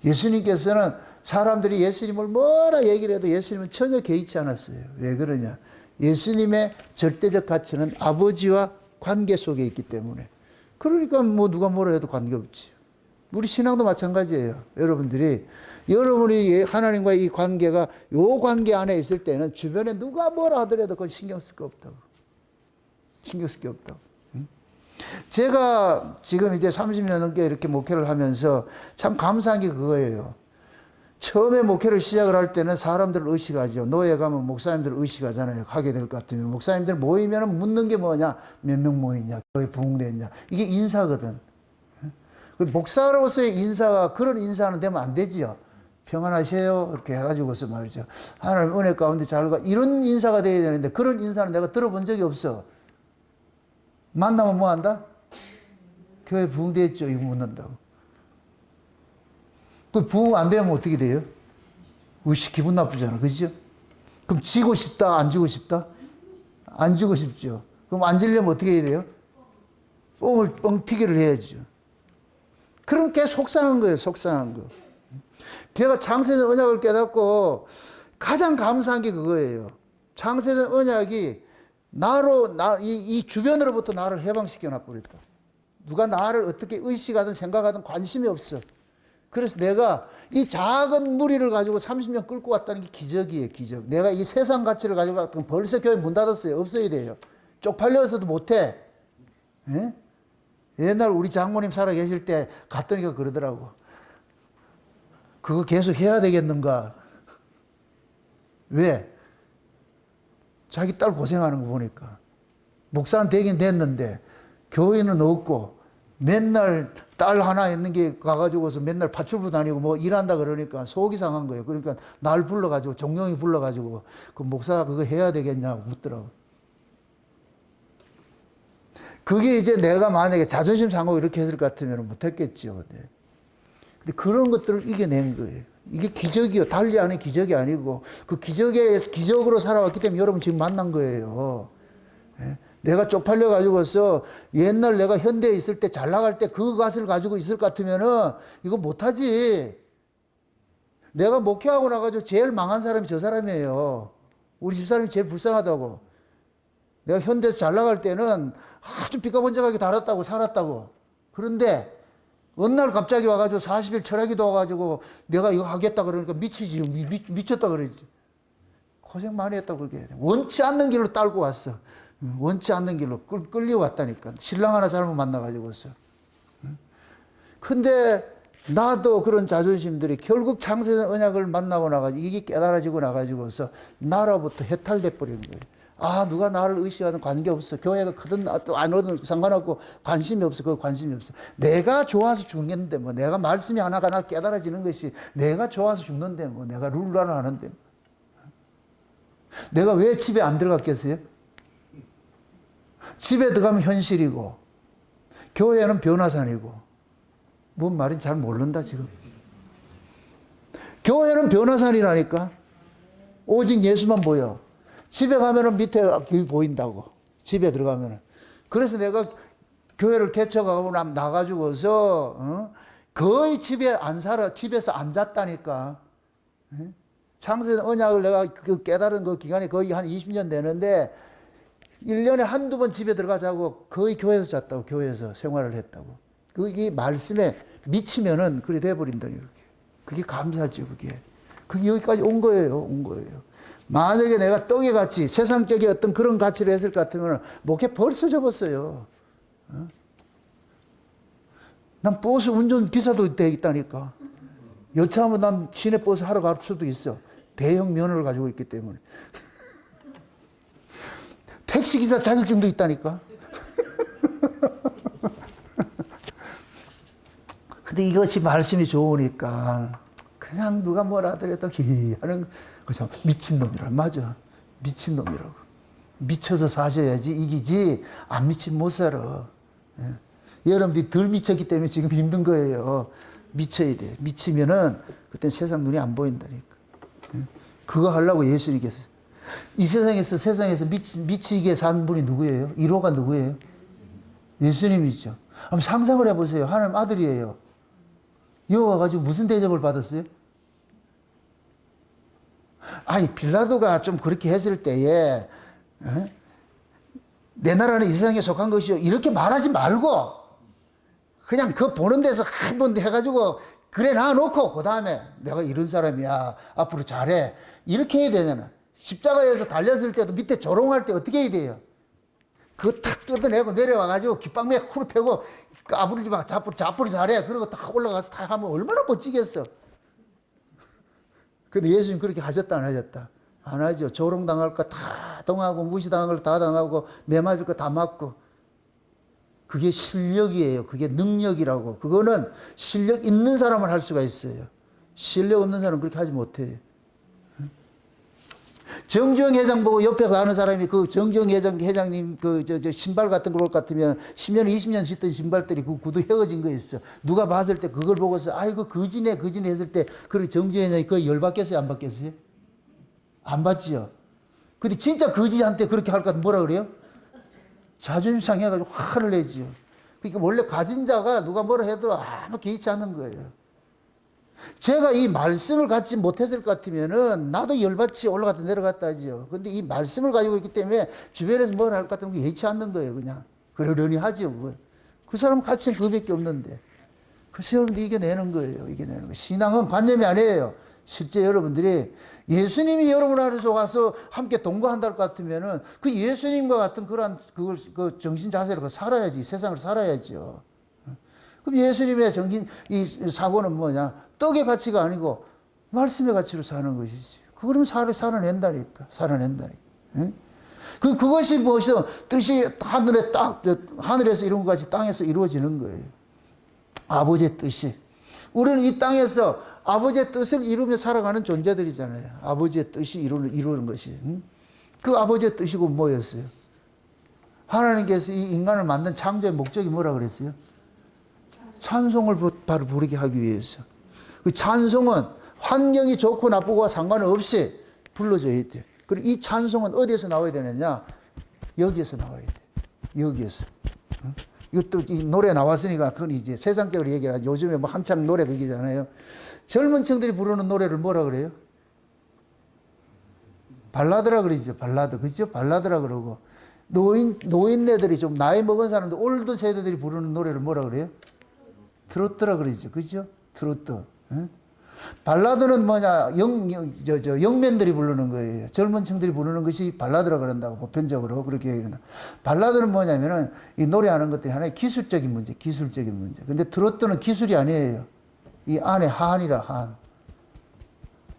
예수님께서는 사람들이 예수님을 뭐라 얘기를 해도 예수님은 전혀 개의치 않았어요. 왜 그러냐? 예수님의 절대적 가치는 아버지와 관계 속에 있기 때문에. 그러니까 뭐 누가 뭐라 해도 관계없지. 우리 신앙도 마찬가지예요. 여러분이 하나님과의 이 관계가 요 관계 안에 있을 때는 주변에 누가 뭐라 하더라도 그건 신경 쓸 거 없다고. 신경 쓸 게 없다고. 제가 지금 이제 30년 넘게 이렇게 목회를 하면서 참 감사한 게 그거예요. 처음에 목회를 시작을 할 때는 사람들을 의식하죠. 노예 가면 목사님들을 의식하잖아요. 하게 될 것 같으면. 목사님들 모이면 묻는 게 뭐냐? 몇 명 모이냐? 교회 부흥됐냐? 이게 인사거든. 목사로서의 인사가 그런 인사는 되면 안 되지요. 평안하세요. 이렇게 해가지고서 말이죠. 하나님 은혜 가운데 잘 가. 이런 인사가 돼야 되는데 그런 인사는 내가 들어본 적이 없어. 만나면 뭐 한다? 교회 부흥됐죠. 이거 묻는다고. 그 부흥 안 되면 어떻게 돼요? 의식 기분 나쁘잖아. 그죠? 그럼 지고 싶다? 안 지고 싶다? 안 지고 싶죠. 그럼 안 지려면 어떻게 해야 돼요? 뻥튀기를 해야죠. 그럼 걔 속상한 거예요. 속상한 거. 걔가 창세전 언약을 깨닫고 가장 감사한 게 그거예요. 창세전 언약이 이 주변으로부터 나를 해방시켜 놔버렸다. 누가 나를 어떻게 의식하든 생각하든 관심이 없어. 그래서 내가 이 작은 무리를 가지고 30년 끌고 왔다는 게 기적이에요, 기적. 내가 이 세상 가치를 가지고 왔던 벌써 교회 문 닫았어요. 없어야 돼요. 쪽팔려서도 못해. 예? 옛날 우리 장모님 살아 계실 때 갔더니가 그러더라고. 그거 계속 해야 되겠는가? 왜? 자기 딸 고생하는 거 보니까. 목사는 되긴 됐는데 교회는 없고 맨날 딸 하나 있는 게 가가지고서 맨날 파출부 다니고 뭐 일한다 그러니까 속이 상한 거예요. 그러니까 날 불러가지고 정령이 불러가지고 그 목사 그거 해야 되겠냐고 묻더라고. 그게 이제 내가 만약에 자존심 상하고 이렇게 했을 것 같으면 못했겠죠. 근데 그런 것들을 이겨낸 거예요. 이게 기적이요. 달리 하는 기적이 아니고 그 기적으로 살아왔기 때문에 여러분 지금 만난 거예요. 내가 쪽팔려 가지고서 옛날 내가 현대에 있을 때 잘 나갈 때 그 갓을 가지고 있을 것 같으면은 이거 못하지. 내가 목회하고 나가지고 제일 망한 사람이 저 사람이에요. 우리 집사람이 제일 불쌍하다고. 내가 현대에서 잘 나갈 때는 아주 삐까번쩍하게 살았다고. 그런데 어느 날 갑자기 와가지고 40일 철학기도 와가지고 내가 이거 하겠다 그러니까 미치지. 미쳤다 그러지. 고생 많이 했다고 그게. 원치 않는 길로 딸고 왔어. 원치 않는 길로 끌려왔다니까. 신랑 하나 잘못 만나가지고서. 근데 나도 그런 자존심들이 결국 창세전 언약을 만나고 나가지고 이게 깨달아지고 나가지고서 나로부터 해탈돼 버린 거예요. 아, 누가 나를 의식하든 관계없어. 교회가 크든 안 오든 상관없고 관심이 없어. 그거 관심이 없어. 내가 좋아서 죽겠는데 뭐 내가 말씀이 하나가 깨달아지는 것이 내가 좋아서 죽는데 뭐 내가 룰라를 하는데 내가 왜 집에 안 들어갔겠어요? 집에 들어가면 현실이고 교회는 변화산이고 뭔 말인지 잘 모른다 지금. 교회는 변화산이라니까. 오직 예수만 보여. 집에 가면은 밑에 길이 보인다고. 집에 들어가면은. 그래서 내가 교회를 개척하고 나가지고서 거의 집에 안 살아, 집에서 안 잤다니까. 창세전 언약을 내가 그 깨달은 그 기간이 거의 한 20년 되는데, 1년에 한두 번 집에 들어가자고 거의 교회에서 잤다고, 교회에서 생활을 했다고. 이 말씀에 미치면은 그래 돼버린다니, 그게 감사죠, 그게. 그게 여기까지 온 거예요, 온 거예요. 만약에 내가 떡의 가치, 세상적인 어떤 그런 가치를 했을 것 같으면 목회 벌써 접었어요. 난 버스 운전기사도 돼 있다니까. 여차하면 난 시내 버스 하러 갈 수도 있어. 대형 면허를 가지고 있기 때문에. 택시기사 자격증도 있다니까. 근데 이것이 말씀이 좋으니까 그냥 누가 뭐라 하더라도 하는 거죠. 미친놈이라. 맞아. 미친놈이라고. 미쳐서 사셔야지 이기지, 안 미치면 못 살아. 예. 여러분들이 덜 미쳤기 때문에 지금 힘든 거예요. 미쳐야 돼. 미치면은 그땐 세상 눈이 안 보인다니까. 예. 그거 하려고 예수님께서. 이 세상에서 미치게 산 분이 누구예요? 1호가 누구예요? 예수님이죠. 한번 상상을 해보세요. 하나님 아들이에요. 여호와 가지고 무슨 대접을 받았어요? 아니, 빌라도가 좀 그렇게 했을 때에, 내 나라는 이 세상에 속한 것이요, 이렇게 말하지 말고 그냥 그 보는 데서 한 번 해가지고 그래 놔놓고 그 다음에 내가 이런 사람이야, 앞으로 잘해, 이렇게 해야 되잖아. 십자가에서 달렸을 때도 밑에 조롱할 때 어떻게 해야 돼요? 그거 탁 뜯어내고 내려와가지고 깃방맥 후루 패고 까부리지 마, 자뿌리 잘해, 그러고 딱 올라가서 다 하면 얼마나 멋지겠어. 근데 예수님 그렇게 하셨다 안 하셨다? 안 하죠. 조롱당할 거 다 당하고, 무시당할 거 다 당하고, 매 맞을 거 다 맞고. 그게 실력이에요. 그게 능력이라고. 그거는 실력 있는 사람은 할 수가 있어요. 실력 없는 사람은 그렇게 하지 못해요. 정주영 회장 보고 옆에서 아는 사람이 그 정주영 회장님 신발 같은 걸 같으면 10년, 20년 신던 신발들이 그 구두 헤어진 거 있어. 누가 봤을 때 그걸 보고서 아이고, 거지네 했을 때, 그리고 정주영 회장이 그거 열 받겠어요? 안 받겠어요? 안 받지요. 근데 진짜 거지한테 그렇게 할 것 같으면 뭐라 그래요? 자존심 상해가지고 화를 내지요. 그러니까 원래 가진 자가 누가 뭐라 해도 아무 개의치 않는 거예요. 제가 이 말씀을 갖지 못했을 것 같으면은 나도 열받지 올라갔다 내려갔다 하지요. 근데 이 말씀을 가지고 있기 때문에 주변에서 뭘 할 것 같으면 예의치 않는 거예요, 그냥. 그러려니 하죠, 그걸. 그 사람 가치는 그거밖에 없는데. 그래서 여러분들 이겨내는 거예요, 이겨내는 거. 신앙은 관념이 아니에요. 실제 여러분들이 예수님이 여러분 안에서 와서 함께 동거한다 것 같으면은 그 예수님과 같은 그 정신 자세로 살아야지, 세상을 살아야죠. 그럼 예수님의 이 사고는 뭐냐? 떡의 가치가 아니고 말씀의 가치로 사는 것이지. 그러면 살아낸다니까. 살아낸다니까. 응? 그것이 무엇이든 뜻이 하늘에서 이룬 것 같이 땅에서 이루어지는 거예요. 아버지의 뜻이. 우리는 이 땅에서 아버지의 뜻을 이루며 살아가는 존재들이잖아요. 아버지의 뜻이 이루는 것이. 응? 그 아버지의 뜻이고 뭐였어요? 하나님께서 이 인간을 만든 창조의 목적이 뭐라 그랬어요? 찬송을 바로 부르게 하기 위해서. 그 찬송은 환경이 좋고 나쁘고와 상관없이 불러줘야 돼. 그리고 이 찬송은 어디에서 나와야 되느냐? 여기에서 나와야 돼. 여기에서. 이것도 이 노래 나왔으니까 그건 이제 세상적으로 얘기하라. 요즘에 뭐 한참 노래 그기잖아요. 젊은 층들이 부르는 노래를 뭐라 그래요? 발라드라 그러죠. 발라드. 그죠? 발라드라 그러고. 노인네들이 좀 나이 먹은 사람들, 올드 세대들이 부르는 노래를 뭐라 그래요? 트로트라 그러죠. 그죠? 트로트. 응? 발라드는 뭐냐? 영맨들이 부르는 거예요. 젊은 층들이 부르는 것이 발라드라 그런다고, 보편적으로. 그렇게 얘기한다. 발라드는 뭐냐면은, 이 노래하는 것들이 하나의 기술적인 문제, 기술적인 문제. 근데 트로트는 기술이 아니에요. 이 안에 한이라, 한.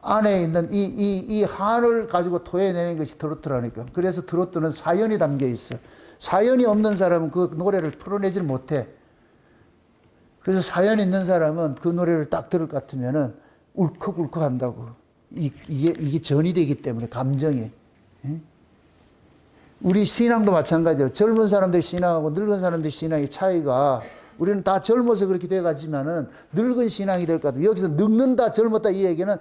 안에 있는 이 한을 가지고 토해내는 것이 트로트라니까. 그래서 트로트는 사연이 담겨 있어. 사연이 없는 사람은 그 노래를 풀어내질 못해. 그래서 사연 있는 사람은 그 노래를 딱 들을 것 같으면은 울컥울컥 한다고. 이게 전이 되기 때문에, 감정이. 우리 신앙도 마찬가지예요. 젊은 사람들 신앙하고 늙은 사람들 신앙의 차이가, 우리는 다 젊어서 그렇게 돼가지만은 늙은 신앙이 될 것 같아요. 여기서 늙는다, 젊었다 이 얘기는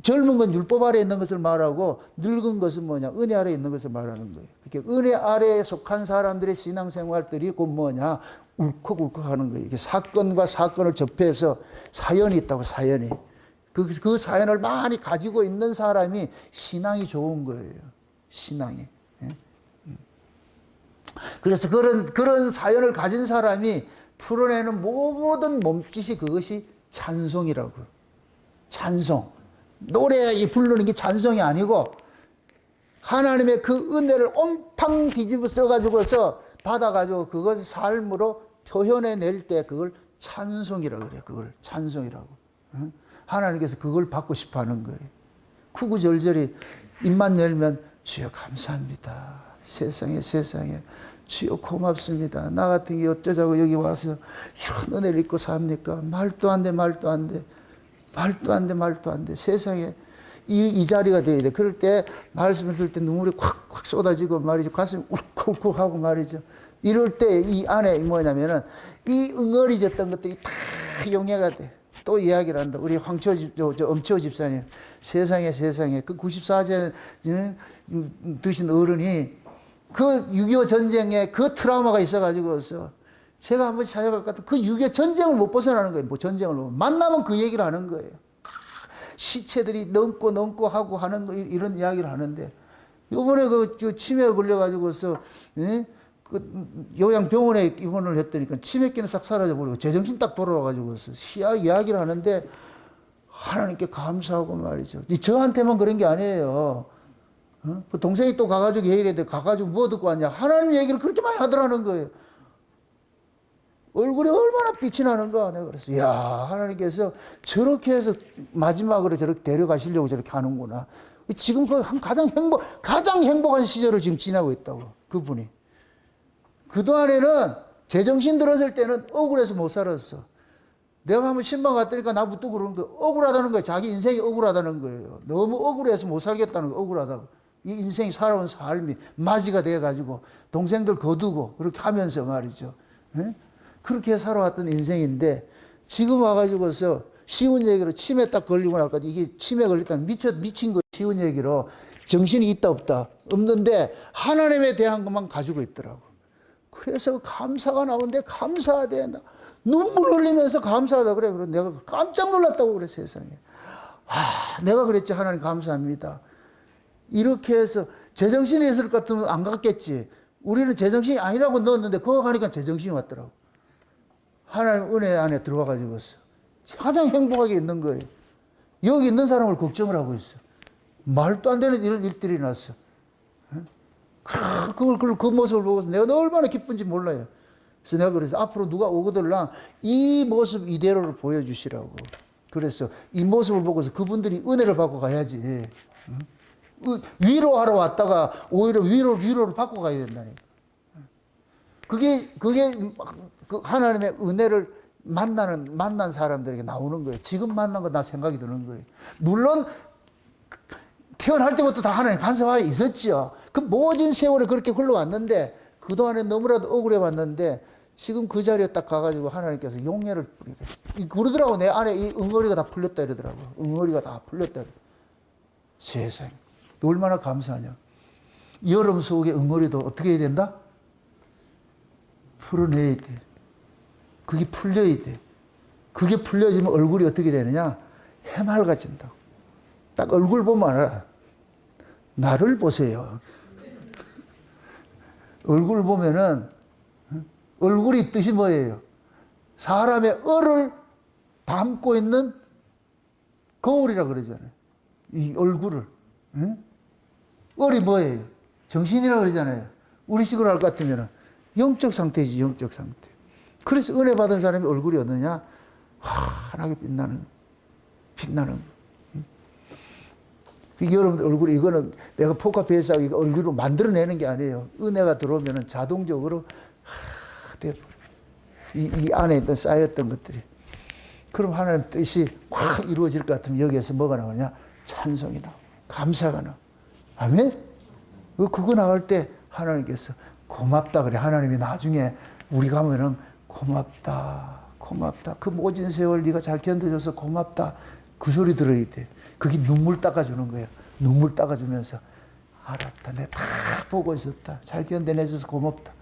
젊은 건 율법 아래에 있는 것을 말하고 늙은 것은 뭐냐? 은혜 아래에 있는 것을 말하는 거예요. 그러니까 은혜 아래에 속한 사람들의 신앙생활들이 곧 뭐냐? 울컥울컥 하는 거예요. 이게 사건과 사건을 접해서 사연이 있다고, 사연이. 그 사연을 많이 가지고 있는 사람이 신앙이 좋은 거예요. 신앙이. 예? 그래서 그런 사연을 가진 사람이 풀어내는 모든 몸짓이 그것이 찬송이라고. 찬송. 노래 부르는 게 찬송이 아니고 하나님의 그 은혜를 옴팡 뒤집어 써가지고서 받아가지고 그것을 삶으로 표현해낼 때 그걸 찬송이라고 그래요. 그걸 찬송이라고. 하나님께서 그걸 받고 싶어 하는 거예요. 구구절절히 입만 열면 주여 감사합니다. 세상에 주여 고맙습니다. 나 같은 게 어쩌자고 여기 와서 이런 은혜를 입고 삽니까? 말도 안 돼. 세상에 이 자리가 돼야 돼. 그럴 때 말씀을 들을 때 눈물이 콱콱 쏟아지고 말이죠. 가슴이 울컥울컥하고 말이죠. 이럴 때 이 안에 뭐냐면은 이 응어리졌던 것들이 다 용해가 돼. 또 이야기를 한다. 우리 엄치호 집사님. 세상에 그 94세 드신 어른이 그 6.25 전쟁에 그 트라우마가 있어가지고서 제가 한번 찾아갈 것 같은 그 6.25 전쟁을 못 벗어나는 거예요. 뭐 전쟁을 만나면 그 얘기를 하는 거예요. 시체들이 넘고 하고 하는 이런 이야기를 하는데 요번에 그 치매에 걸려가지고서 그 요양병원에 입원을 했더니까 치매기는 싹 사라져버리고 제정신 딱 돌아와가지고서 이야기를 하는데 하나님께 감사하고 말이죠. 저한테만 그런 게 아니에요. 그 동생이 또 가가지고 얘기를 했는데 가가지고 뭐 듣고 왔냐. 하나님 얘기를 그렇게 많이 하더라는 거예요. 얼굴이 얼마나 빛이 나는가. 내가 그랬어. 야, 하나님께서 저렇게 해서 마지막으로 저렇게 데려가시려고 저렇게 하는구나. 지금 가장 행복한 시절을 지금 지나고 있다고. 그분이. 그동안에는 제정신 들었을 때는 억울해서 못 살았어. 내가 한번 신방 갔더니까 나부터 그러는 거예요. 억울하다는 거예요. 자기 인생이 억울하다는 거예요. 너무 억울해서 못 살겠다는 거예요. 억울하다고. 이 인생이 살아온 삶이 맞이가 돼가지고 동생들 거두고 그렇게 하면서 말이죠. 네? 그렇게 살아왔던 인생인데 지금 와가지고서 쉬운 얘기로 치매 딱 걸리고 나니까 이게 치매 걸렸다는 미친 거 쉬운 얘기로 정신이 있다 없다 없는데 하나님에 대한 것만 가지고 있더라고. 그래서 감사가 나오는데 감사하대. 눈물 흘리면서 감사하다 그래. 그래서 내가 깜짝 놀랐다고 그래 세상에. 내가 그랬지 하나님 감사합니다. 이렇게 해서 제정신이 있을 것 같으면 안 갔겠지. 우리는 제정신이 아니라고 넣었는데 그거 가니까 제정신이 왔더라고. 하나님 은혜 안에 들어와가지고서 가장 행복하게 있는 거예요. 여기 있는 사람을 걱정을 하고 있어. 말도 안 되는 일들이 났어. 그 모습을 보고서 내가 얼마나 기쁜지 몰라요. 그래서 내가 그래서 앞으로 누가 오거들랑 이 모습 이대로를 보여주시라고. 그래서 이 모습을 보고서 그분들이 은혜를 받고 가야지. 위로하러 왔다가 오히려 위로를 받고 가야 된다니까. 그게 그 하나님의 은혜를 만난 사람들에게 나오는 거예요. 지금 만난 거 나 생각이 드는 거예요. 물론 태어날 때부터 다 하나님 간섭하에 있었지요. 그 모진 세월에 그렇게 흘러왔는데 그동안에 너무나도 억울해 왔는데 지금 그 자리에 딱 가가지고 하나님께서 용례를 뿌리게. 그러더라고. 내 안에 이 응어리가 다 풀렸다 이러더라고. 응어리가 다 풀렸다. 세상에. 얼마나 감사하냐. 여름 속에 응어리도 어떻게 해야 된다? 풀어내야 돼. 그게 풀려야 돼. 그게 풀려지면 얼굴이 어떻게 되느냐? 해맑아진다고. 딱 얼굴 보면 알아. 나를 보세요. 얼굴 보면은 얼굴이 뜻이 뭐예요? 사람의 얼을 담고 있는 거울이라 그러잖아요. 이 얼굴을. 응? 얼이 뭐예요? 정신이라 그러잖아요. 우리식으로 할 것 같으면 영적 상태지, 영적 상태. 그래서 은혜 받은 사람이 얼굴이 어느냐? 환하게 빛나는. 여러분들 얼굴이 이거는 내가 포카페이스하고 이거 얼굴로 만들어내는 게 아니에요. 은혜가 들어오면 자동적으로 이 안에 있던 쌓였던 것들이. 그럼 하나님 뜻이 확 이루어질 것 같으면 여기에서 뭐가 나오냐? 찬송이 나오고 감사가 나오고. 아멘? 그거 나올 때 하나님께서 고맙다 그래. 하나님이 나중에 우리 가면은 고맙다. 그 모진 세월 네가 잘 견뎌줘서 고맙다. 그 소리 들어야 돼. 그게 눈물 닦아주는 거예요. 눈물 닦아주면서 알았다. 내가 다 보고 있었다. 잘 견뎌내줘서 고맙다.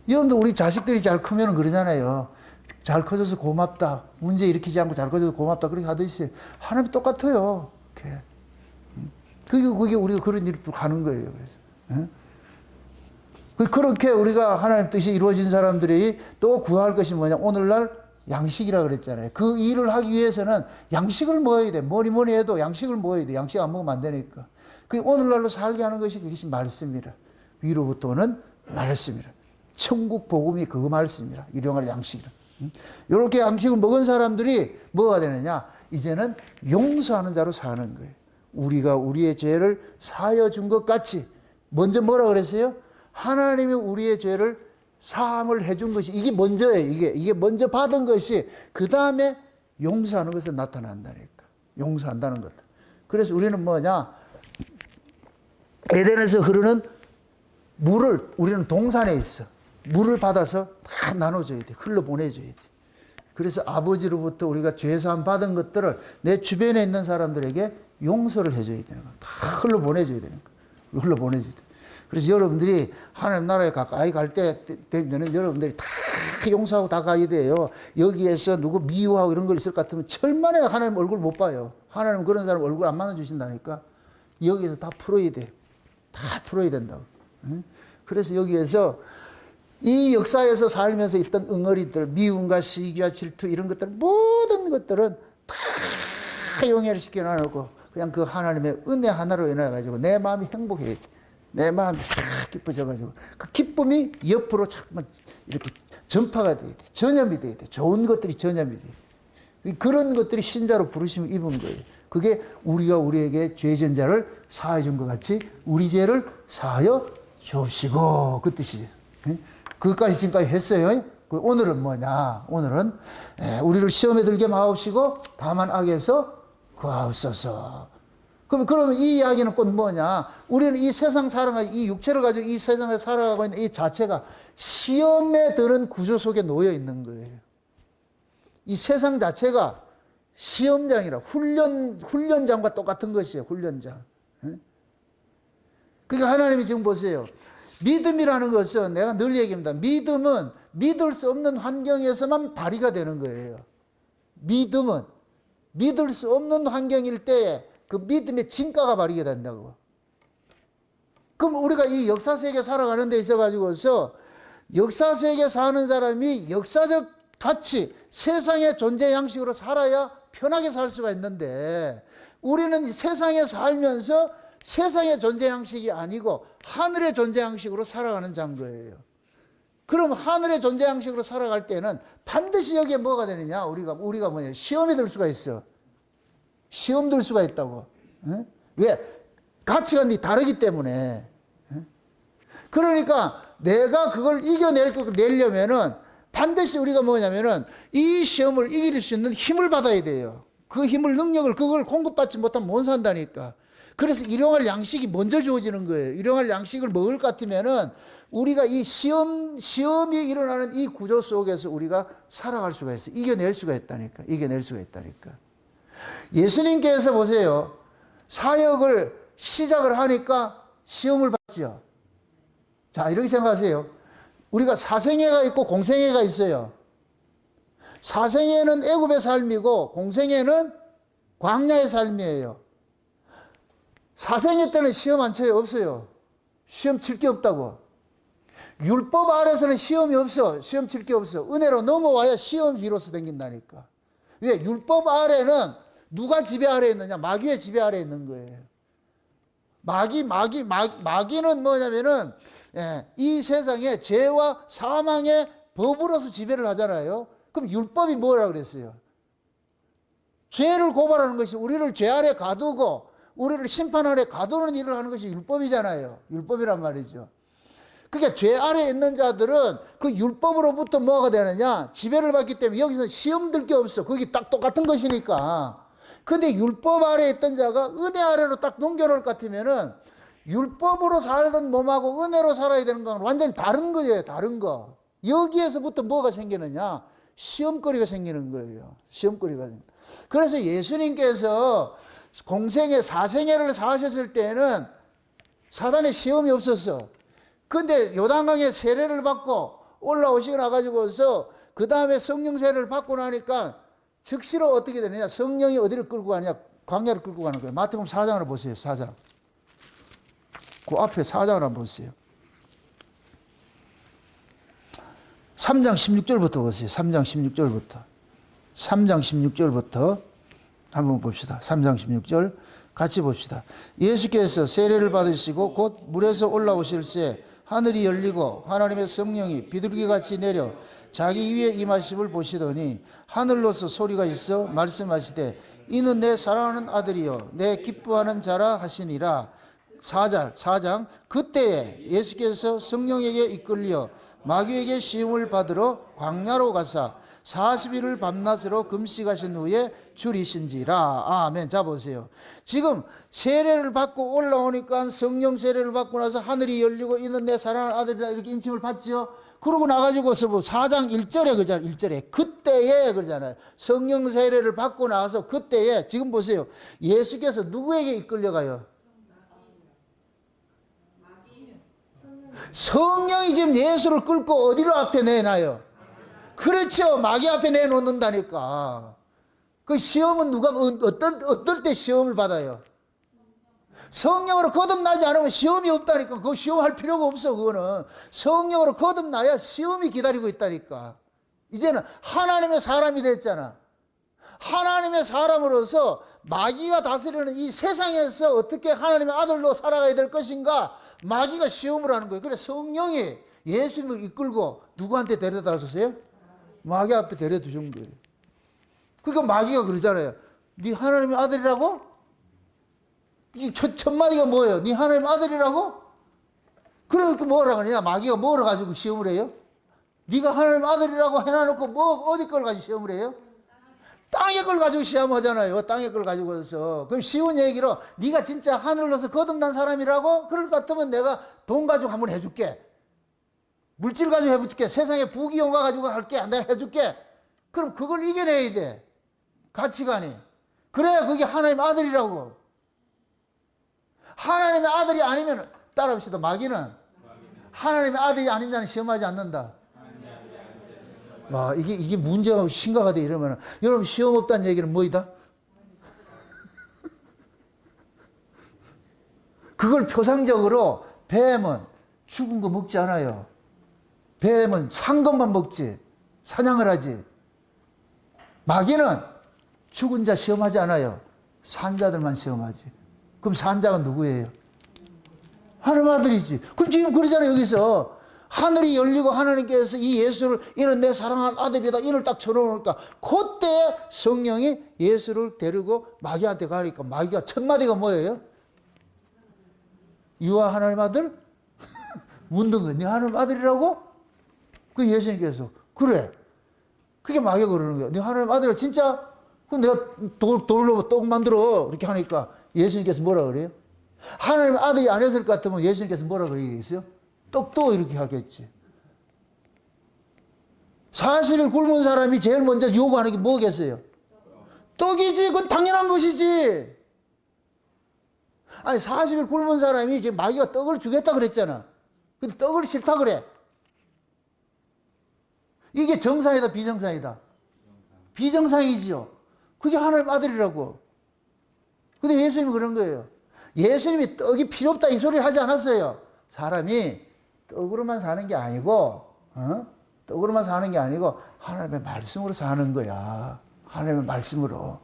여러분들 우리 자식들이 잘 크면 그러잖아요. 잘 커져서 고맙다. 문제 일으키지 않고 잘 커져서 고맙다. 그렇게 하듯이 하나님이 똑같아요. 그게 우리가 그런 일을 가는 거예요. 그래서. 그렇게 우리가 하나님 뜻이 이루어진 사람들이 또 구할 것이 뭐냐. 오늘날 양식이라 그랬잖아요. 그 일을 하기 위해서는 양식을 먹어야 돼. 뭐니 해도 양식을 먹어야 돼. 양식 안 먹으면 안 되니까. 그 오늘날로 살게 하는 것이 그것이 말씀이라. 위로부터 오는 말씀이라. 천국 복음이 그 말씀이라. 일용할 양식이라. 이렇게 양식을 먹은 사람들이 뭐가 되느냐. 이제는 용서하는 자로 사는 거예요. 우리가 우리의 죄를 사하여 준 것 같이. 먼저 뭐라 그랬어요? 하나님이 우리의 죄를 사함을 해준 것이 이게 먼저예요. 이게 먼저 받은 것이 그 다음에 용서하는 것에 나타난다니까. 용서한다는 것. 그래서 우리는 뭐냐? 에덴에서 흐르는 물을 우리는 동산에 있어. 물을 받아서 다 나눠줘야 돼. 흘러보내줘야 돼. 그래서 아버지로부터 우리가 죄사함 받은 것들을 내 주변에 있는 사람들에게 용서를 해줘야 되는 거야. 다 흘러보내줘야 되는 거야. 흘러보내줘야 돼. 그래서 여러분들이 하나님 나라에 가까이 갈 때 되면은 여러분들이 다 용서하고 다 가야 돼요. 여기에서 누구 미워하고 이런 걸 있을 것 같으면 철만에 하나님 얼굴 못 봐요. 하나님 그런 사람 얼굴 안 만나주신다니까. 여기에서 다 풀어야 돼. 다 풀어야 된다고. 그래서 여기에서 이 역사에서 살면서 있던 응어리들, 미움과 시기와 질투 이런 것들 모든 것들은 다 용해시켜 놔놓고 그냥 그 하나님의 은혜 하나로 인해가지고 내 마음이 행복해야 돼. 내 마음이 다 기뻐져가지고 그 기쁨이 옆으로 자꾸만 이렇게 전파가 돼야 돼. 전염이 돼야 돼. 좋은 것들이 전염이 돼. 그런 것들이 신자로 부르심을 입은 거예요. 그게 우리가 우리에게 죄전자를 사하여 준 것 같이 우리 죄를 사하여 주옵시고 그 뜻이에요. 그것까지 지금까지 했어요. 오늘은 뭐냐? 오늘은 우리를 시험에 들게 마옵시고 다만 악에서 구하옵소서. 그러면 이 이야기는 곧 뭐냐? 우리는 이 세상 살아가지고 이 육체를 가지고 이 세상에 살아가고 있는 이 자체가 시험에 드는 구조 속에 놓여 있는 거예요. 이 세상 자체가 시험장이라 훈련장과 똑같은 것이에요. 훈련장. 그러니까 하나님이 지금 보세요. 믿음이라는 것은 내가 늘 얘기합니다. 믿음은 믿을 수 없는 환경에서만 발휘가 되는 거예요. 믿음은 믿을 수 없는 환경일 때에 그 믿음의 진가가 발휘가 된다고. 그럼 우리가 이 역사 세계 살아가는 데 있어가지고서 역사 세계 사는 사람이 역사적 가치, 세상의 존재 양식으로 살아야 편하게 살 수가 있는데 우리는 세상에 살면서 세상의 존재 양식이 아니고 하늘의 존재 양식으로 살아가는 자인 거예요. 그럼 하늘의 존재 양식으로 살아갈 때는 반드시 여기에 뭐가 되느냐? 우리가 뭐냐? 시험이 들 수가 있어. 시험 들 수가 있다고. 응? 왜? 가치관이 다르기 때문에. 응? 그러니까 내가 그걸 이겨내려면은 반드시 우리가 뭐냐면은 이 시험을 이길 수 있는 힘을 받아야 돼요. 그 힘을, 능력을, 그걸 공급받지 못하면 못 산다니까. 그래서 일용할 양식이 먼저 주어지는 거예요. 일용할 양식을 먹을 것 같으면은 우리가 이 시험이 일어나는 이 구조 속에서 우리가 살아갈 수가 있어요. 이겨낼 수가 있다니까. 이겨낼 수가 있다니까. 예수님께서 보세요. 사역을 시작을 하니까 시험을 받지요. 자, 이렇게 생각하세요. 우리가 사생애가 있고 공생애가 있어요. 사생애는 애굽의 삶이고 공생애는 광야의 삶이에요. 사생애 때는 시험 안 쳐요. 없어요. 시험 칠 게 없다고. 율법 아래서는 시험이 없어. 시험 칠 게 없어. 은혜로 넘어와야 시험이 비로소 생긴다니까. 왜? 율법 아래는 누가 지배 아래에 있느냐? 마귀의 지배 아래에 있는 거예요. 마귀는 뭐냐면은, 이 세상에 죄와 사망의 법으로서 지배를 하잖아요. 그럼 율법이 뭐라 그랬어요? 죄를 고발하는 것이 우리를 죄 아래 가두고 우리를 심판 아래 가두는 일을 하는 것이 율법이잖아요. 율법이란 말이죠. 그러니까 죄 아래에 있는 자들은 그 율법으로부터 뭐가 되느냐? 지배를 받기 때문에 여기서 시험 들 게 없어. 그게 딱 똑같은 것이니까. 근데 율법 아래에 있던 자가 은혜 아래로 딱 넘겨놓을 것 같으면은 율법으로 살던 몸하고 은혜로 살아야 되는 건 완전히 다른 거예요. 다른 거. 여기에서부터 뭐가 생기느냐? 시험거리가 생기는 거예요. 시험거리가. 그래서 예수님께서 공생애 사생애를 사셨을 때는 사단의 시험이 없었어. 근데 요단강에 세례를 받고 올라오시고 나가지고서 그 다음에 성령 세례를 받고 나니까 즉시로 어떻게 되느냐. 성령이 어디를 끌고 가느냐. 광야를 끌고 가는 거예요. 마태복음 4장을 보세요. 4장. 그 앞에 4장을 한번 보세요. 3장 16절부터 보세요. 3장 16절부터. 3장 16절부터 한번 봅시다. 3장 16절 같이 봅시다. 예수께서 세례를 받으시고 곧 물에서 올라오실새 하늘이 열리고 하나님의 성령이 비둘기같이 내려 자기 위에 임하심을 보시더니 하늘로서 소리가 있어 말씀하시되 이는 내 사랑하는 아들이요 내 기뻐하는 자라 하시니라. 4장 그때에 예수께서 성령에게 이끌려 마귀에게 시험을 받으러 광야로 가사 40일을 밤낮으로 금식하신 후에 줄이신지라. 아멘. 자 보세요. 지금 세례를 받고 올라오니까 성령 세례를 받고 나서 하늘이 열리고 이는 내 사랑하는 아들이라 이렇게 인침을 받죠. 그러고 나가지고서 4장 1절에 그러잖아요. 1절에 그때에 그러잖아요. 성령 세례를 받고 나서 그때에 지금 보세요. 예수께서 누구에게 이끌려가요? 성령이 지금 예수를 끌고 어디로 앞에 내놔요? 그렇죠. 마귀 앞에 내놓는다니까. 그 시험은 누가 어떨 때 시험을 받아요? 성령으로 거듭나지 않으면 시험이 없다니까. 그거 시험할 필요가 없어. 그거는 성령으로 거듭나야 시험이 기다리고 있다니까. 이제는 하나님의 사람이 됐잖아. 하나님의 사람으로서 마귀가 다스리는 이 세상에서 어떻게 하나님의 아들로 살아가야 될 것인가 마귀가 시험을 하는 거예요. 그래 성령이 예수님을 이끌고 누구한테 데려다 주세요? 마귀 앞에 데려다 준 거예요. 그러니까 마귀가 그러잖아요. 네 하나님의 아들이라고? 이 첫 마디가 뭐예요? 네 하나님의 아들이라고? 그러니까 뭐라 그러냐? 마귀가 뭐를 가지고 시험을 해요? 네가 하나님의 아들이라고 해놔놓고 뭐 어디 걸 가지고 시험을 해요? 땅의 걸 가지고 시험하잖아요. 땅의 걸 가지고서. 그럼 쉬운 얘기로 네가 진짜 하늘로서 거듭난 사람이라고? 그럴 것 같으면 내가 돈 가지고 한번 해줄게. 물질 가지고 해줄게. 세상에 부귀영화 가지고 할게. 내가 해줄게. 그럼 그걸 이겨내야 돼. 가치관이. 그래야 그게 하나님의 아들이라고. 하나님의 아들이 아니면 따라합시다. 마귀는 하나님의 아들이 아닌 자는 시험하지 않는다. 와, 이게 문제가 심각하다 이러면 여러분 시험 없다는 얘기는 뭐이다? 그걸 표상적으로 뱀은 죽은 거 먹지 않아요. 뱀은 산 것만 먹지. 사냥을 하지. 마귀는 죽은 자 시험하지 않아요. 산 자들만 시험하지. 그럼 산 자가 누구예요? 하나님 아들이지. 그럼 지금 그러잖아요. 여기서 하늘이 열리고 하나님께서 이 예수를 이는 내 사랑하는 아들이다. 이를 딱 쳐놓으니까 그때 성령이 예수를 데리고 마귀한테 가니까 마귀가 첫 마디가 뭐예요? 유아 하나님 아들? 묻는 거야. 네 하나님 아들이라고? 그 예수님께서 그래. 그게 마귀가 그러는 거야. 네 하나님 아들이라 진짜? 그럼 내가 돌로 떡 만들어. 이렇게 하니까 예수님께서 뭐라 그래요? 하나님 아들이 아니었을 것 같으면 예수님께서 뭐라 그러겠어요? 떡도 이렇게 하겠지. 40일 굶은 사람이 제일 먼저 요구하는 게 뭐겠어요? 떡이지. 그건 당연한 것이지. 아니 40일 굶은 사람이 이제 마귀가 떡을 주겠다 그랬잖아. 근데 떡을 싫다 그래. 이게 정상이다 비정상이다? 비정상이지요. 그게 하나님 아들이라고. 근데 예수님이 그런 거예요. 예수님이 떡이 필요 없다 이 소리를 하지 않았어요. 사람이 떡으로만 사는 게 아니고, 떡으로만 사는 게 아니고, 하나님의 말씀으로 사는 거야. 하나님의 말씀으로.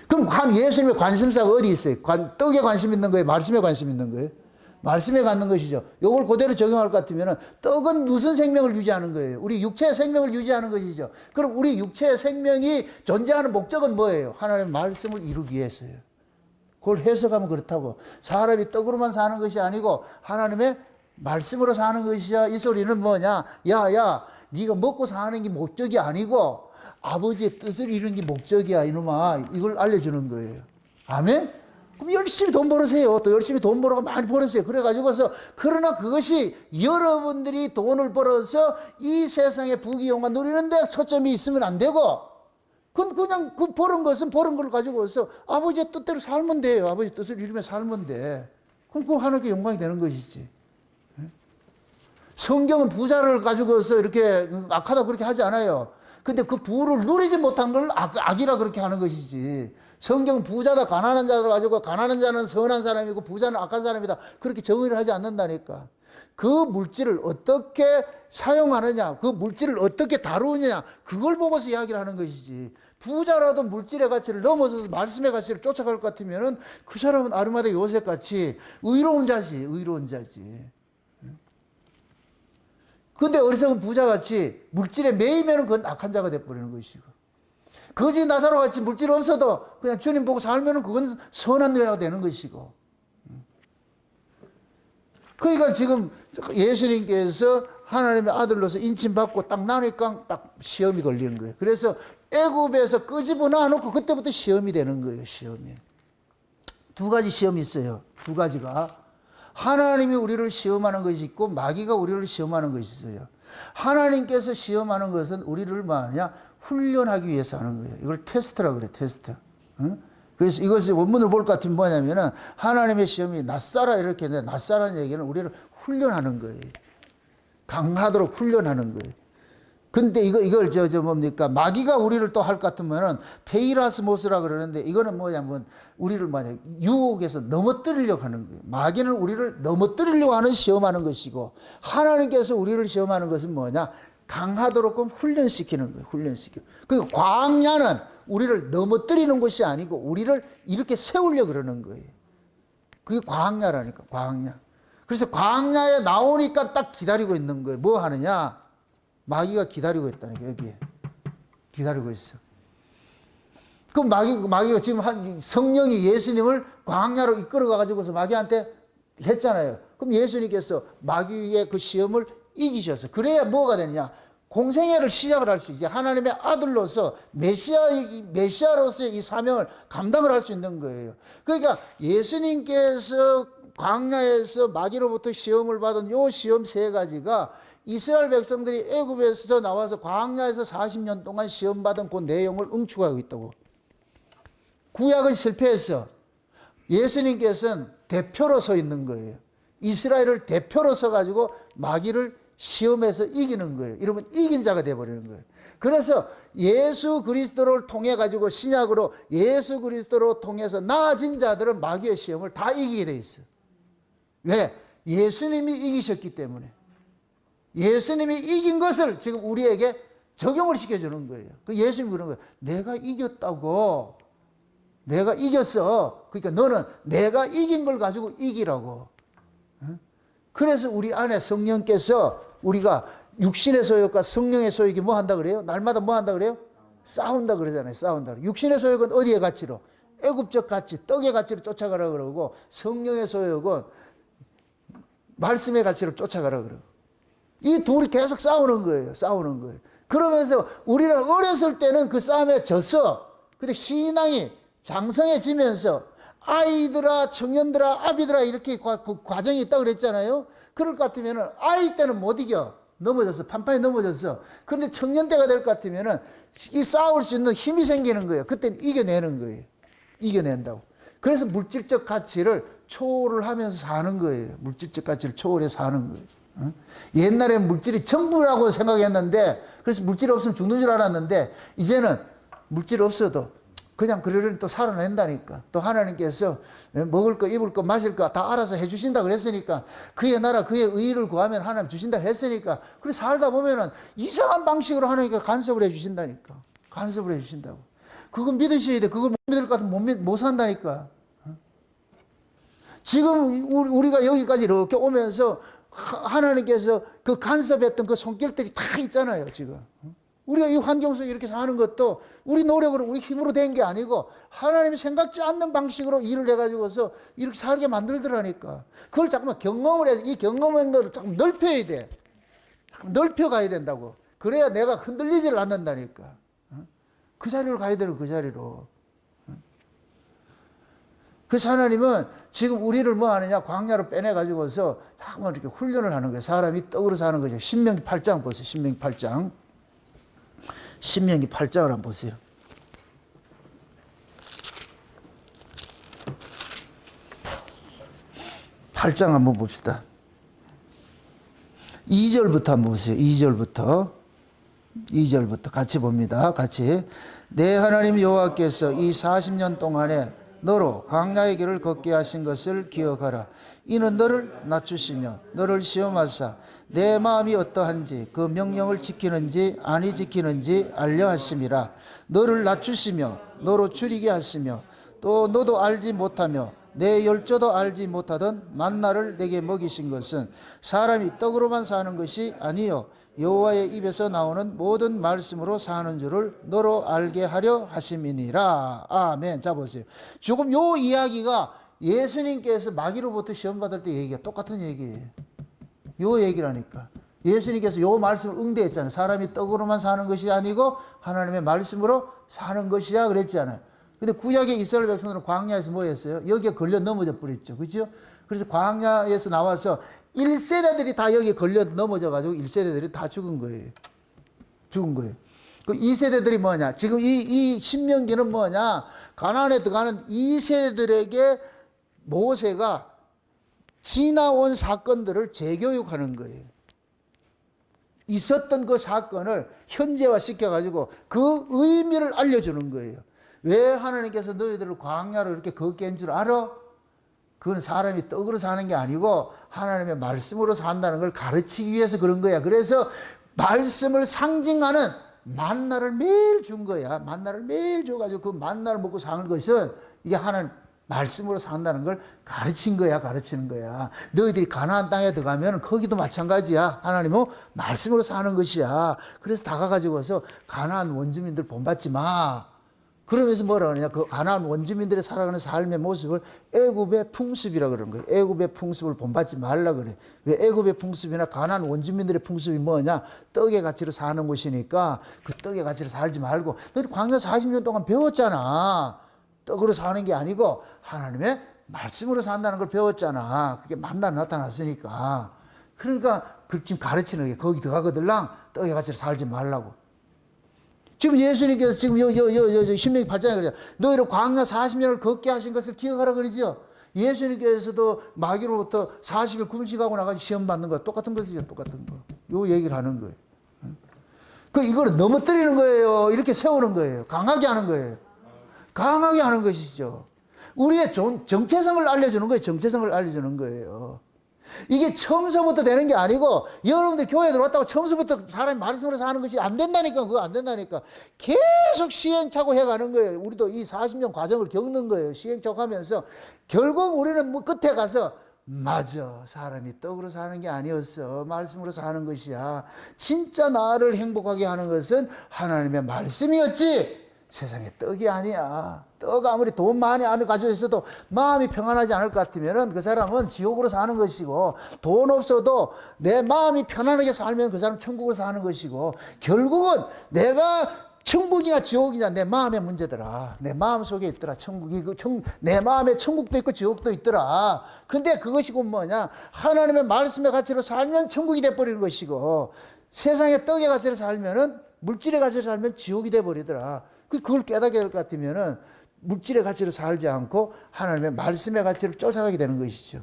그럼 예수님의 관심사가 어디 있어요? 떡에 관심 있는 거예요? 말씀에 관심 있는 거예요? 말씀에 갖는 것이죠. 이걸 그대로 적용할 것 같으면, 떡은 무슨 생명을 유지하는 거예요? 우리 육체의 생명을 유지하는 것이죠. 그럼 우리 육체의 생명이 존재하는 목적은 뭐예요? 하나님의 말씀을 이루기 위해서예요. 그걸 해석하면 그렇다고. 사람이 떡으로만 사는 것이 아니고, 하나님의 말씀으로 사는 것이야. 이 소리는 뭐냐? 야, 네가 먹고 사는 게 목적이 아니고 아버지의 뜻을 이루는 게 목적이야. 이놈아. 이걸 알려주는 거예요. 아멘? 그럼 열심히 돈 벌으세요. 또 열심히 돈 벌어가 많이 벌었어요. 그래가지고서 그러나 그것이 여러분들이 돈을 벌어서 이 세상의 부귀영화 누리는 데 초점이 있으면 안 되고 그냥 그 버는 것은 버는 걸 가지고서 아버지의 뜻대로 살면 돼요. 아버지 뜻을 이루며 살면 돼. 그럼 그 하나님께 영광이 되는 것이지. 성경은 부자를 가지고서 이렇게 악하다 그렇게 하지 않아요. 근데 그 부를 누리지 못한 걸 악이라 그렇게 하는 것이지. 성경 부자다 가난한 자를 가지고 가난한 자는 선한 사람이고 부자는 악한 사람이다 그렇게 정의를 하지 않는다니까. 그 물질을 어떻게 사용하느냐, 그 물질을 어떻게 다루느냐, 그걸 보고서 이야기를 하는 것이지. 부자라도 물질의 가치를 넘어서서 말씀의 가치를 쫓아갈 것 같으면은 그 사람은 아르마대 요셉 같이 의로운 자지, 의로운 자지. 근데 어리석은 부자같이 물질에 매이면 그건 악한 자가 돼버리는 것이고, 거지 나사로 같이 물질 없어도 그냥 주님 보고 살면 그건 선한 여자가 되는 것이고. 그러니까 지금 예수님께서 하나님의 아들로서 인침받고 딱 나니까 딱 시험이 걸리는 거예요. 그래서 애굽에서 끄집어 놔놓고 그때부터 시험이 되는 거예요. 시험이. 두 가지 시험이 있어요. 두 가지가. 하나님이 우리를 시험하는 것이 있고 마귀가 우리를 시험하는 것이 있어요. 하나님께서 시험하는 것은 우리를 뭐하냐? 훈련하기 위해서 하는 거예요. 이걸 테스트라고 그래, 테스트. 응? 그래서 이것을 원문을 볼 것 같으면 뭐냐면은 하나님의 시험이 낯싸라 이렇게 했는데, 낯싸라는 얘기는 우리를 훈련하는 거예요. 강하도록 훈련하는 거예요. 근데 이걸 뭡니까? 마귀가 우리를 또 할 것 같으면은 페이라스모스라 그러는데, 이거는 뭐냐면 우리를 만약 유혹해서 넘어뜨리려고 하는 거예요. 마귀는 우리를 넘어뜨리려고 하는 시험하는 것이고, 하나님께서 우리를 시험하는 것은 뭐냐? 강하도록 훈련시키는 거예요. 훈련시키는. 그리고 광야는 우리를 넘어뜨리는 것이 아니고 우리를 이렇게 세우려고 그러는 거예요. 그게 광야라니까, 광야. 그래서 광야에 나오니까 딱 기다리고 있는 거예요. 뭐 하느냐? 마귀가 기다리고 있다니까, 여기에. 기다리고 있어. 그럼 마귀가 지금 성령이 예수님을 광야로 이끌어가가지고서 마귀한테 했잖아요. 그럼 예수님께서 마귀의 그 시험을 이기셔서, 그래야 뭐가 되느냐? 공생애를 시작을 할 수 있지. 하나님의 아들로서 메시아로서의 이 사명을 감당을 할 수 있는 거예요. 그러니까 예수님께서 광야에서 마귀로부터 시험을 받은 요 시험 세 가지가 이스라엘 백성들이 애굽에서 나와서 광야에서 40년 동안 시험받은 그 내용을 응축하고 있다고. 구약은 실패했어. 예수님께서는 대표로 서 있는 거예요. 이스라엘을 대표로 서가지고 마귀를 시험해서 이기는 거예요. 이러면 이긴 자가 되어버리는 거예요. 그래서 예수 그리스도를 통해 가지고 신약으로 예수 그리스도로 통해서 나아진 자들은 마귀의 시험을 다 이기게 돼 있어요. 왜? 예수님이 이기셨기 때문에. 예수님이 이긴 것을 지금 우리에게 적용을 시켜주는 거예요. 그 예수님이 그런 거예요. 내가 이겼다고. 내가 이겼어. 그러니까 너는 내가 이긴 걸 가지고 이기라고. 그래서 우리 안에 성령께서 우리가 육신의 소욕과 성령의 소욕이 뭐 한다 그래요? 날마다 뭐 한다 그래요? 싸운다 그러잖아요. 싸운다. 육신의 소욕은 어디의 가치로? 애굽적 가치, 떡의 가치로 쫓아가라 그러고, 성령의 소욕은 말씀의 가치로 쫓아가라 그러고. 이 둘이 계속 싸우는 거예요. 싸우는 거예요. 그러면서 우리는 어렸을 때는 그 싸움에 졌어. 근데 신앙이 장성해지면서 아이들아, 청년들아, 아비들아 이렇게 그 과정이 있다고 그랬잖아요. 그럴 것 같으면 아이 때는 못 이겨. 넘어졌어. 판판이 넘어졌어. 그런데 청년 때가 될 것 같으면 이 싸울 수 있는 힘이 생기는 거예요. 그때는 이겨내는 거예요. 이겨낸다고. 그래서 물질적 가치를 초월을 하면서 사는 거예요. 물질적 가치를 초월해 사는 거예요. 옛날에 물질이 전부라고 생각했는데, 그래서 물질 없으면 죽는 줄 알았는데, 이제는 물질 없어도 그냥 그러려니 또 살아낸다니까. 또 하나님께서 먹을 거, 입을 거, 마실 거 다 알아서 해주신다 그랬으니까, 그의 나라, 그의 의를 구하면 하나님 주신다 했으니까, 그래 살다 보면은 이상한 방식으로 하나님께 간섭을 해주신다니까. 간섭을 해주신다고. 그거 믿으셔야 돼. 그걸 못 믿을 것 같으면 못 산다니까. 지금 우리가 여기까지 이렇게 오면서 하나님께서 그 간섭했던 그 손길들이 다 있잖아요, 지금. 우리가 이 환경 속에 이렇게 사는 것도 우리 노력으로, 우리 힘으로 된 게 아니고 하나님이 생각지 않는 방식으로 일을 해가지고서 이렇게 살게 만들더라니까. 그걸 자꾸만 경험을 해서 이 경험한 것을 자꾸 넓혀야 돼. 자꾸 넓혀가야 된다고. 그래야 내가 흔들리지를 않는다니까. 그 자리로 가야 되는, 그 자리로. 그래서 하나님은 지금 우리를 뭐 하느냐, 광야로 빼내가지고서 자꾸만 이렇게 훈련을 하는 거예요. 사람이 떡으로 사는 거죠. 신명기 8장 보세요. 신명기 8장. 신명기 8장을 한번 보세요. 8장 한번 봅시다. 2절부터 한번 보세요. 2절부터 같이 봅니다. 같이. 내 하나님 여호와께서 이 40년 동안에 너로 광야의 길을 걷게 하신 것을 기억하라. 이는 너를 낮추시며 너를 시험하사 내 마음이 어떠한지 그 명령을 지키는지 아니 지키는지 알려 하심이라. 너를 낮추시며 너로 줄이게 하시며 또 너도 알지 못하며 내 열조도 알지 못하던 만나를 내게 먹이신 것은 사람이 떡으로만 사는 것이 아니요 여호와의 입에서 나오는 모든 말씀으로 사는 줄을 너로 알게 하려 하심이니라. 아멘. 자 보세요. 조금 요 이야기가 예수님께서 마귀로부터 시험 받을 때 얘기가 똑같은 얘기예요. 요 얘기라니까. 예수님께서 요 말씀을 응대했잖아요. 사람이 떡으로만 사는 것이 아니고 하나님의 말씀으로 사는 것이야 그랬잖아요. 근데 구약의 이스라엘 백성들은 광야에서 뭐 했어요? 여기에 걸려 넘어져 버렸죠. 그죠? 그래서 광야에서 나와서 1세대들이 다 여기에 걸려 넘어져 가지고 1세대들이 다 죽은 거예요. 죽은 거예요. 그 2세대들이 뭐냐? 지금 이 신명기는 뭐냐? 가나안에 들어가는 2세대들에게 모세가 지나온 사건들을 재교육하는 거예요. 있었던 그 사건을 현재화 시켜가지고 그 의미를 알려주는 거예요. 왜 하나님께서 너희들을 광야로 이렇게 걷게 한 줄 알아? 그건 사람이 떡으로 사는 게 아니고 하나님의 말씀으로 산다는 걸 가르치기 위해서 그런 거야. 그래서 말씀을 상징하는 만나를 매일 준 거야. 만나를 매일 줘가지고 그 만나를 먹고 사는 것은 이게 하나님 말씀으로 산다는 걸 가르친 거야. 가르치는 거야. 너희들이 가나안 땅에 들어가면 거기도 마찬가지야. 하나님은 말씀으로 사는 것이야. 그래서 다가가지고서 가나안 원주민들 본받지 마. 그러면서 뭐라 그러냐? 그 가나안 원주민들이 살아가는 삶의 모습을 애굽의 풍습이라 그러는 거예요. 애굽의 풍습을 본받지 말라 그래. 왜 애굽의 풍습이나 가나안 원주민들의 풍습이 뭐냐? 떡의 가치로 사는 곳이니까 그 떡의 가치로 살지 말고 너희 광야 40년 동안 배웠잖아. 떡으로 사는 게 아니고 하나님의 말씀으로 산다는 걸 배웠잖아. 그게 만나 나타났으니까. 그러니까 그 지금 가르치는 게 거기 들어가거들랑 떡의 가치로 살지 말라고. 지금 예수님께서 지금 신명기 8장에 그러죠. 너희를 광야 40년을 걷게 하신 것을 기억하라 그러죠. 예수님께서도 마귀로부터 40일 금식하고 나가서 시험 받는 거 똑같은 것이죠. 똑같은 거. 요 얘기를 하는 거예요. 이거를 넘어뜨리는 거예요. 이렇게 세우는 거예요. 강하게 하는 거예요. 강하게 하는 것이죠. 우리의 정체성을 알려주는 거예요. 정체성을 알려주는 거예요. 이게 처음서부터 되는 게 아니고 여러분들 교회에 들어왔다고 처음서부터 사람이 말씀으로 사는 것이 안 된다니까. 그거 안 된다니까. 계속 시행착오 해가는 거예요. 우리도 이 40년 과정을 겪는 거예요. 시행착오 하면서 결국 우리는 뭐 끝에 가서 맞아. 사람이 떡으로 사는 게 아니었어. 말씀으로 사는 것이야. 진짜 나를 행복하게 하는 것은 하나님의 말씀이었지. 세상에 떡이 아니야. 떡 아무리 돈 많이 안에 가지고 있어도 마음이 평안하지 않을 것 같으면 그 사람은 지옥으로 사는 것이고, 돈 없어도 내 마음이 편안하게 살면 그 사람은 천국으로 사는 것이고, 결국은 내가 천국이냐 지옥이냐 내 마음의 문제더라. 내 마음 속에 있더라. 천국이 내 마음에 천국도 있고 지옥도 있더라. 근데 그것이 곧 뭐냐? 하나님의 말씀의 가치로 살면 천국이 돼버리는 것이고, 세상의 떡의 가치로 살면은, 물질의 가치로 살면 지옥이 돼버리더라. 그걸 깨닫게 될 것 같으면은 물질의 가치로 살지 않고 하나님의 말씀의 가치를 쫓아가게 되는 것이죠.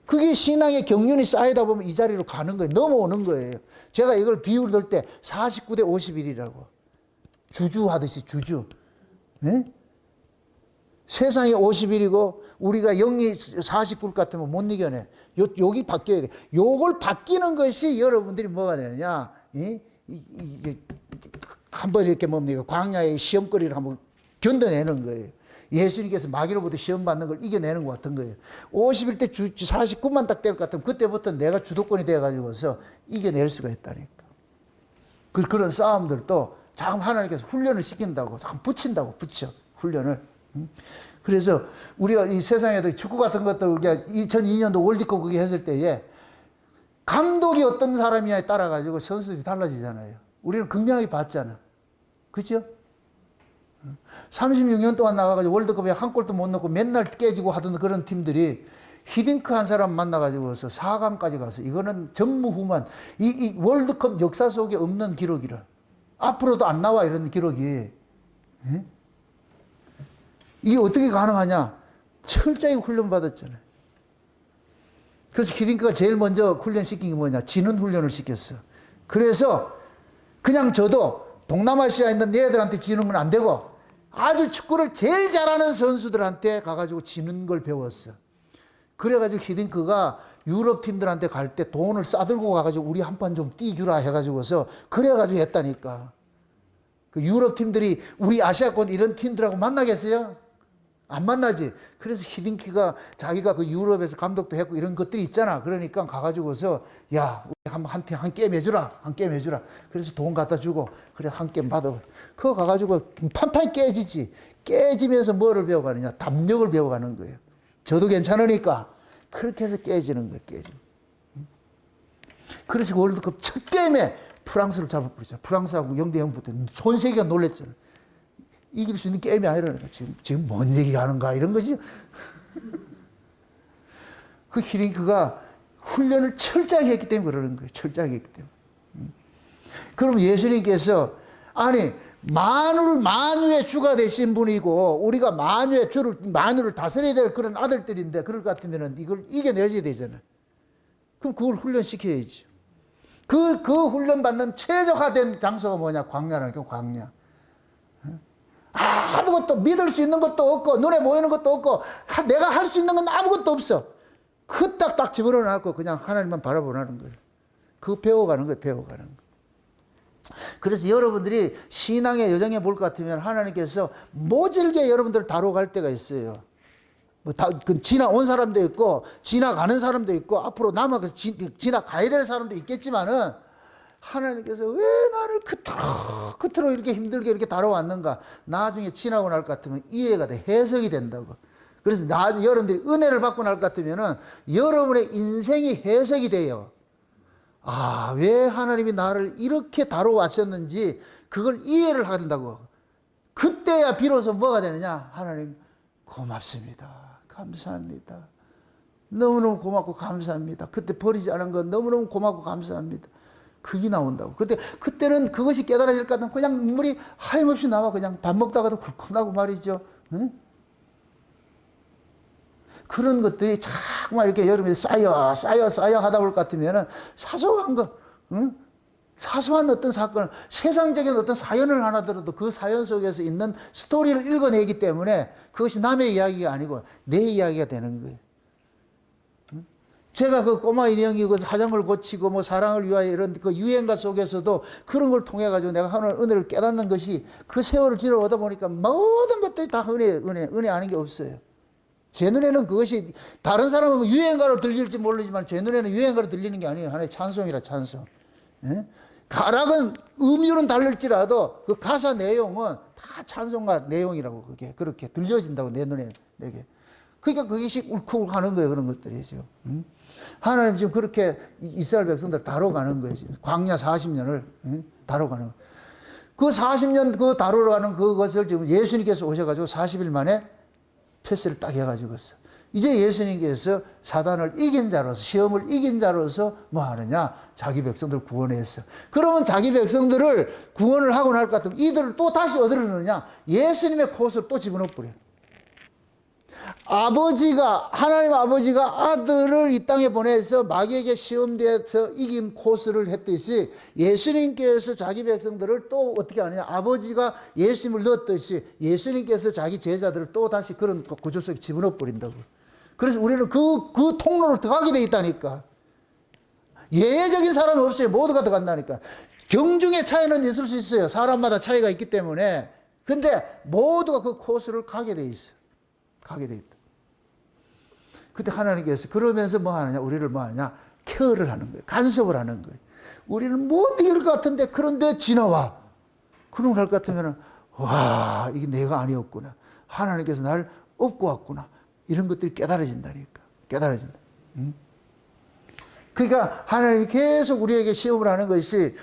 그게 신앙의 경륜이 쌓이다 보면 이 자리로 가는 거예요. 넘어오는 거예요. 제가 이걸 비유를 들 때 49대 51이라고. 주주하듯이 주주. 네? 세상이 50일이고 우리가 영이 49일 같으면 못 이겨내. 여기 바뀌어야 돼. 요걸 바뀌는 것이 여러분들이 뭐가 되느냐. 한번 이렇게 뭡니까? 광야의 시험거리를 한번 견뎌내는 거예요. 예수님께서 마귀로부터 시험 받는 걸 이겨내는 것 같은 거예요. 50일 때 49만 딱 될 것 같으면 그때부터 내가 주도권이 돼가지고서 이겨낼 수가 있다니까. 그런 싸움들도 자꾸 하나님께서 훈련을 시킨다고, 자꾸 붙인다고, 붙여. 훈련을. 그래서 우리가 이 세상에도 축구 같은 것들, 우리가 2002년도 월드컵 그게 했을 때에 감독이 어떤 사람이냐에 따라가지고 선수들이 달라지잖아요. 우리는 극명하게 봤잖아. 그죠? 36년 동안 나가가지고 월드컵에 한 골도 못 넣고 맨날 깨지고 하던 그런 팀들이 히딩크 한 사람 만나가지고서 4강까지 가서 이거는 전무후무한 이 월드컵 역사 속에 없는 기록이라. 앞으로도 안 나와 이런 기록이. 예? 이게 어떻게 가능하냐? 철저히 훈련받았잖아요. 그래서 히딩크가 제일 먼저 훈련시킨 게 뭐냐? 지는 훈련을 시켰어. 그래서 그냥 저도 동남아시아에 있는 얘들한테 지는 건 안 되고 아주 축구를 제일 잘하는 선수들한테 가가지고 지는 걸 배웠어. 그래가지고 히딩크가 유럽 팀들한테 갈 때 돈을 싸들고 가가지고 우리 한 판 좀 뛰주라 해가지고서 그래가지고 했다니까. 그 유럽 팀들이 우리 아시아권 이런 팀들하고 만나겠어요? 안 만나지. 그래서 히딩키가 자기가 그 유럽에서 감독도 했고 이런 것들이 있잖아. 그러니까 가가지고서 야, 우리 한 게임 해주라. 한 게임 해주라. 그래서 돈 갖다 주고 그래 한 게임 받아. 그거 가가지고 판판 깨지지. 깨지면서 뭐를 배워가느냐. 담력을 배워가는 거예요. 저도 괜찮으니까 그렇게 해서 깨지는 거예요. 깨지는. 그래서 월드컵 첫 게임에 프랑스를 잡아버리죠. 프랑스하고 0대0 붙어. 전 세계가 놀랬잖아. 이길 수 있는 게임이 아니라니까. 지금 뭔 얘기 하는가 이런 거지. 그 히딩크가 훈련을 철저하게 했기 때문에 그러는 거예요. 철저하게 했기 때문에. 그럼 예수님께서 아니 만유의 주가 되신 분이고 우리가 만유를 다스려야 될 그런 아들들인데 그럴 것 같으면 이걸 이겨내야 되잖아요. 그럼 그걸 훈련시켜야지. 그 훈련받는 최적화된 장소가 뭐냐? 광야라니까, 광야. 아무것도 믿을 수 있는 것도 없고, 눈에 보이는 것도 없고, 내가 할 수 있는 건 아무것도 없어. 그 딱 집어넣어놓고 그냥 하나님만 바라보라는 거예요. 그거 배워가는 거예요, 배워가는 거. 그래서 여러분들이 신앙의 여정에 볼 것 같으면 하나님께서 모질게 여러분들을 다뤄갈 때가 있어요. 지나온 사람도 있고, 지나가는 사람도 있고, 앞으로 남아서 지나가야 될 사람도 있겠지만은, 하나님께서 왜 나를 그토록 이렇게 힘들게 이렇게 다뤄왔는가? 나중에 지나고 날 것 같으면 이해가 돼. 해석이 된다고. 그래서 여러분들이 은혜를 받고 날 것 같으면은, 여러분의 인생이 해석이 돼요. 아, 왜 하나님이 나를 이렇게 다뤄왔었는지, 그걸 이해를 한다고. 그때야 비로소 뭐가 되느냐? 하나님, 고맙습니다. 감사합니다. 너무너무 고맙고 감사합니다. 그때 버리지 않은 건 너무너무 고맙고 감사합니다. 그게 나온다고. 그때는 그것이 깨달아질 것 같으면 그냥 눈물이 하염없이 나와. 그냥 밥 먹다가도 굴컥 나고 말이죠. 응? 그런 것들이 정말 이렇게 여러분이 쌓여 하다 볼 것 같으면 사소한 거, 응? 사소한 어떤 사건, 세상적인 어떤 사연을 하나 들어도 그 사연 속에서 있는 스토리를 읽어내기 때문에 그것이 남의 이야기가 아니고 내 이야기가 되는 거예요. 제가 그 꼬마 인형이 그 화장을 고치고 뭐 사랑을 위하여 이런 그 유행가 속에서도 그런 걸 통해 가지고 내가 하나님 은혜를 깨닫는 것이 그 세월을 지나오다 보니까 모든 것들이 다 은혜 아닌 게 없어요. 제 눈에는 그것이 다른 사람은 유행가로 들릴지 모르지만 제 눈에는 유행가로 들리는 게 아니에요. 하나의 찬송이라 찬송. 예? 가락은 음율은 다를지라도 그 가사 내용은 다 찬송가 내용이라고 그게 그렇게 들려진다고 내 눈에 내게. 그러니까 그것이 울컥하는 거예요. 그런 것들이 지금. 하나님 지금 그렇게 이스라엘 백성들 다뤄가는 거예요. 지금 광야 40년을 다뤄가는 거예요. 그 40년 그 다루러 가는 그것을 지금 예수님께서 오셔가지고 40일 만에 패스를 딱 해가지고 있어. 이제 예수님께서 사단을 이긴 자로서, 시험을 이긴 자로서 뭐 하느냐? 자기 백성들을 구원했어. 그러면 자기 백성들을 구원을 하고 날 것 같으면 이들을 또 다시 어디로 넣느냐? 예수님의 코스로 또 집어넣어 버려. 하나님 아버지가 아들을 이 땅에 보내서 마귀에게 시험대에서 이긴 코스를 했듯이 예수님께서 자기 백성들을 또 어떻게 하느냐. 아버지가 예수님을 넣었듯이 예수님께서 자기 제자들을 또 다시 그런 구조 속에 집어넣어 버린다고. 그래서 우리는 그 통로를 들어가게 돼 있다니까. 예외적인 사람은 없어요. 모두가 들어간다니까. 경중의 차이는 있을 수 있어요. 사람마다 차이가 있기 때문에. 근데 모두가 그 코스를 가게 돼 있어. 가게 돼 있다. 그때 하나님께서 그러면서 뭐 하느냐? 우리를 뭐 하느냐? 케어를 하는 거예요. 간섭을 하는 거예요. 우리는 못 이길 것 같은데 그런데 지나와. 그런 걸 할 것 같으면 와, 이게 내가 아니었구나. 하나님께서 날 업고 왔구나. 이런 것들이 깨달아진다니까. 깨달아진다. 그러니까 하나님이 계속 우리에게 시험을 하는 것이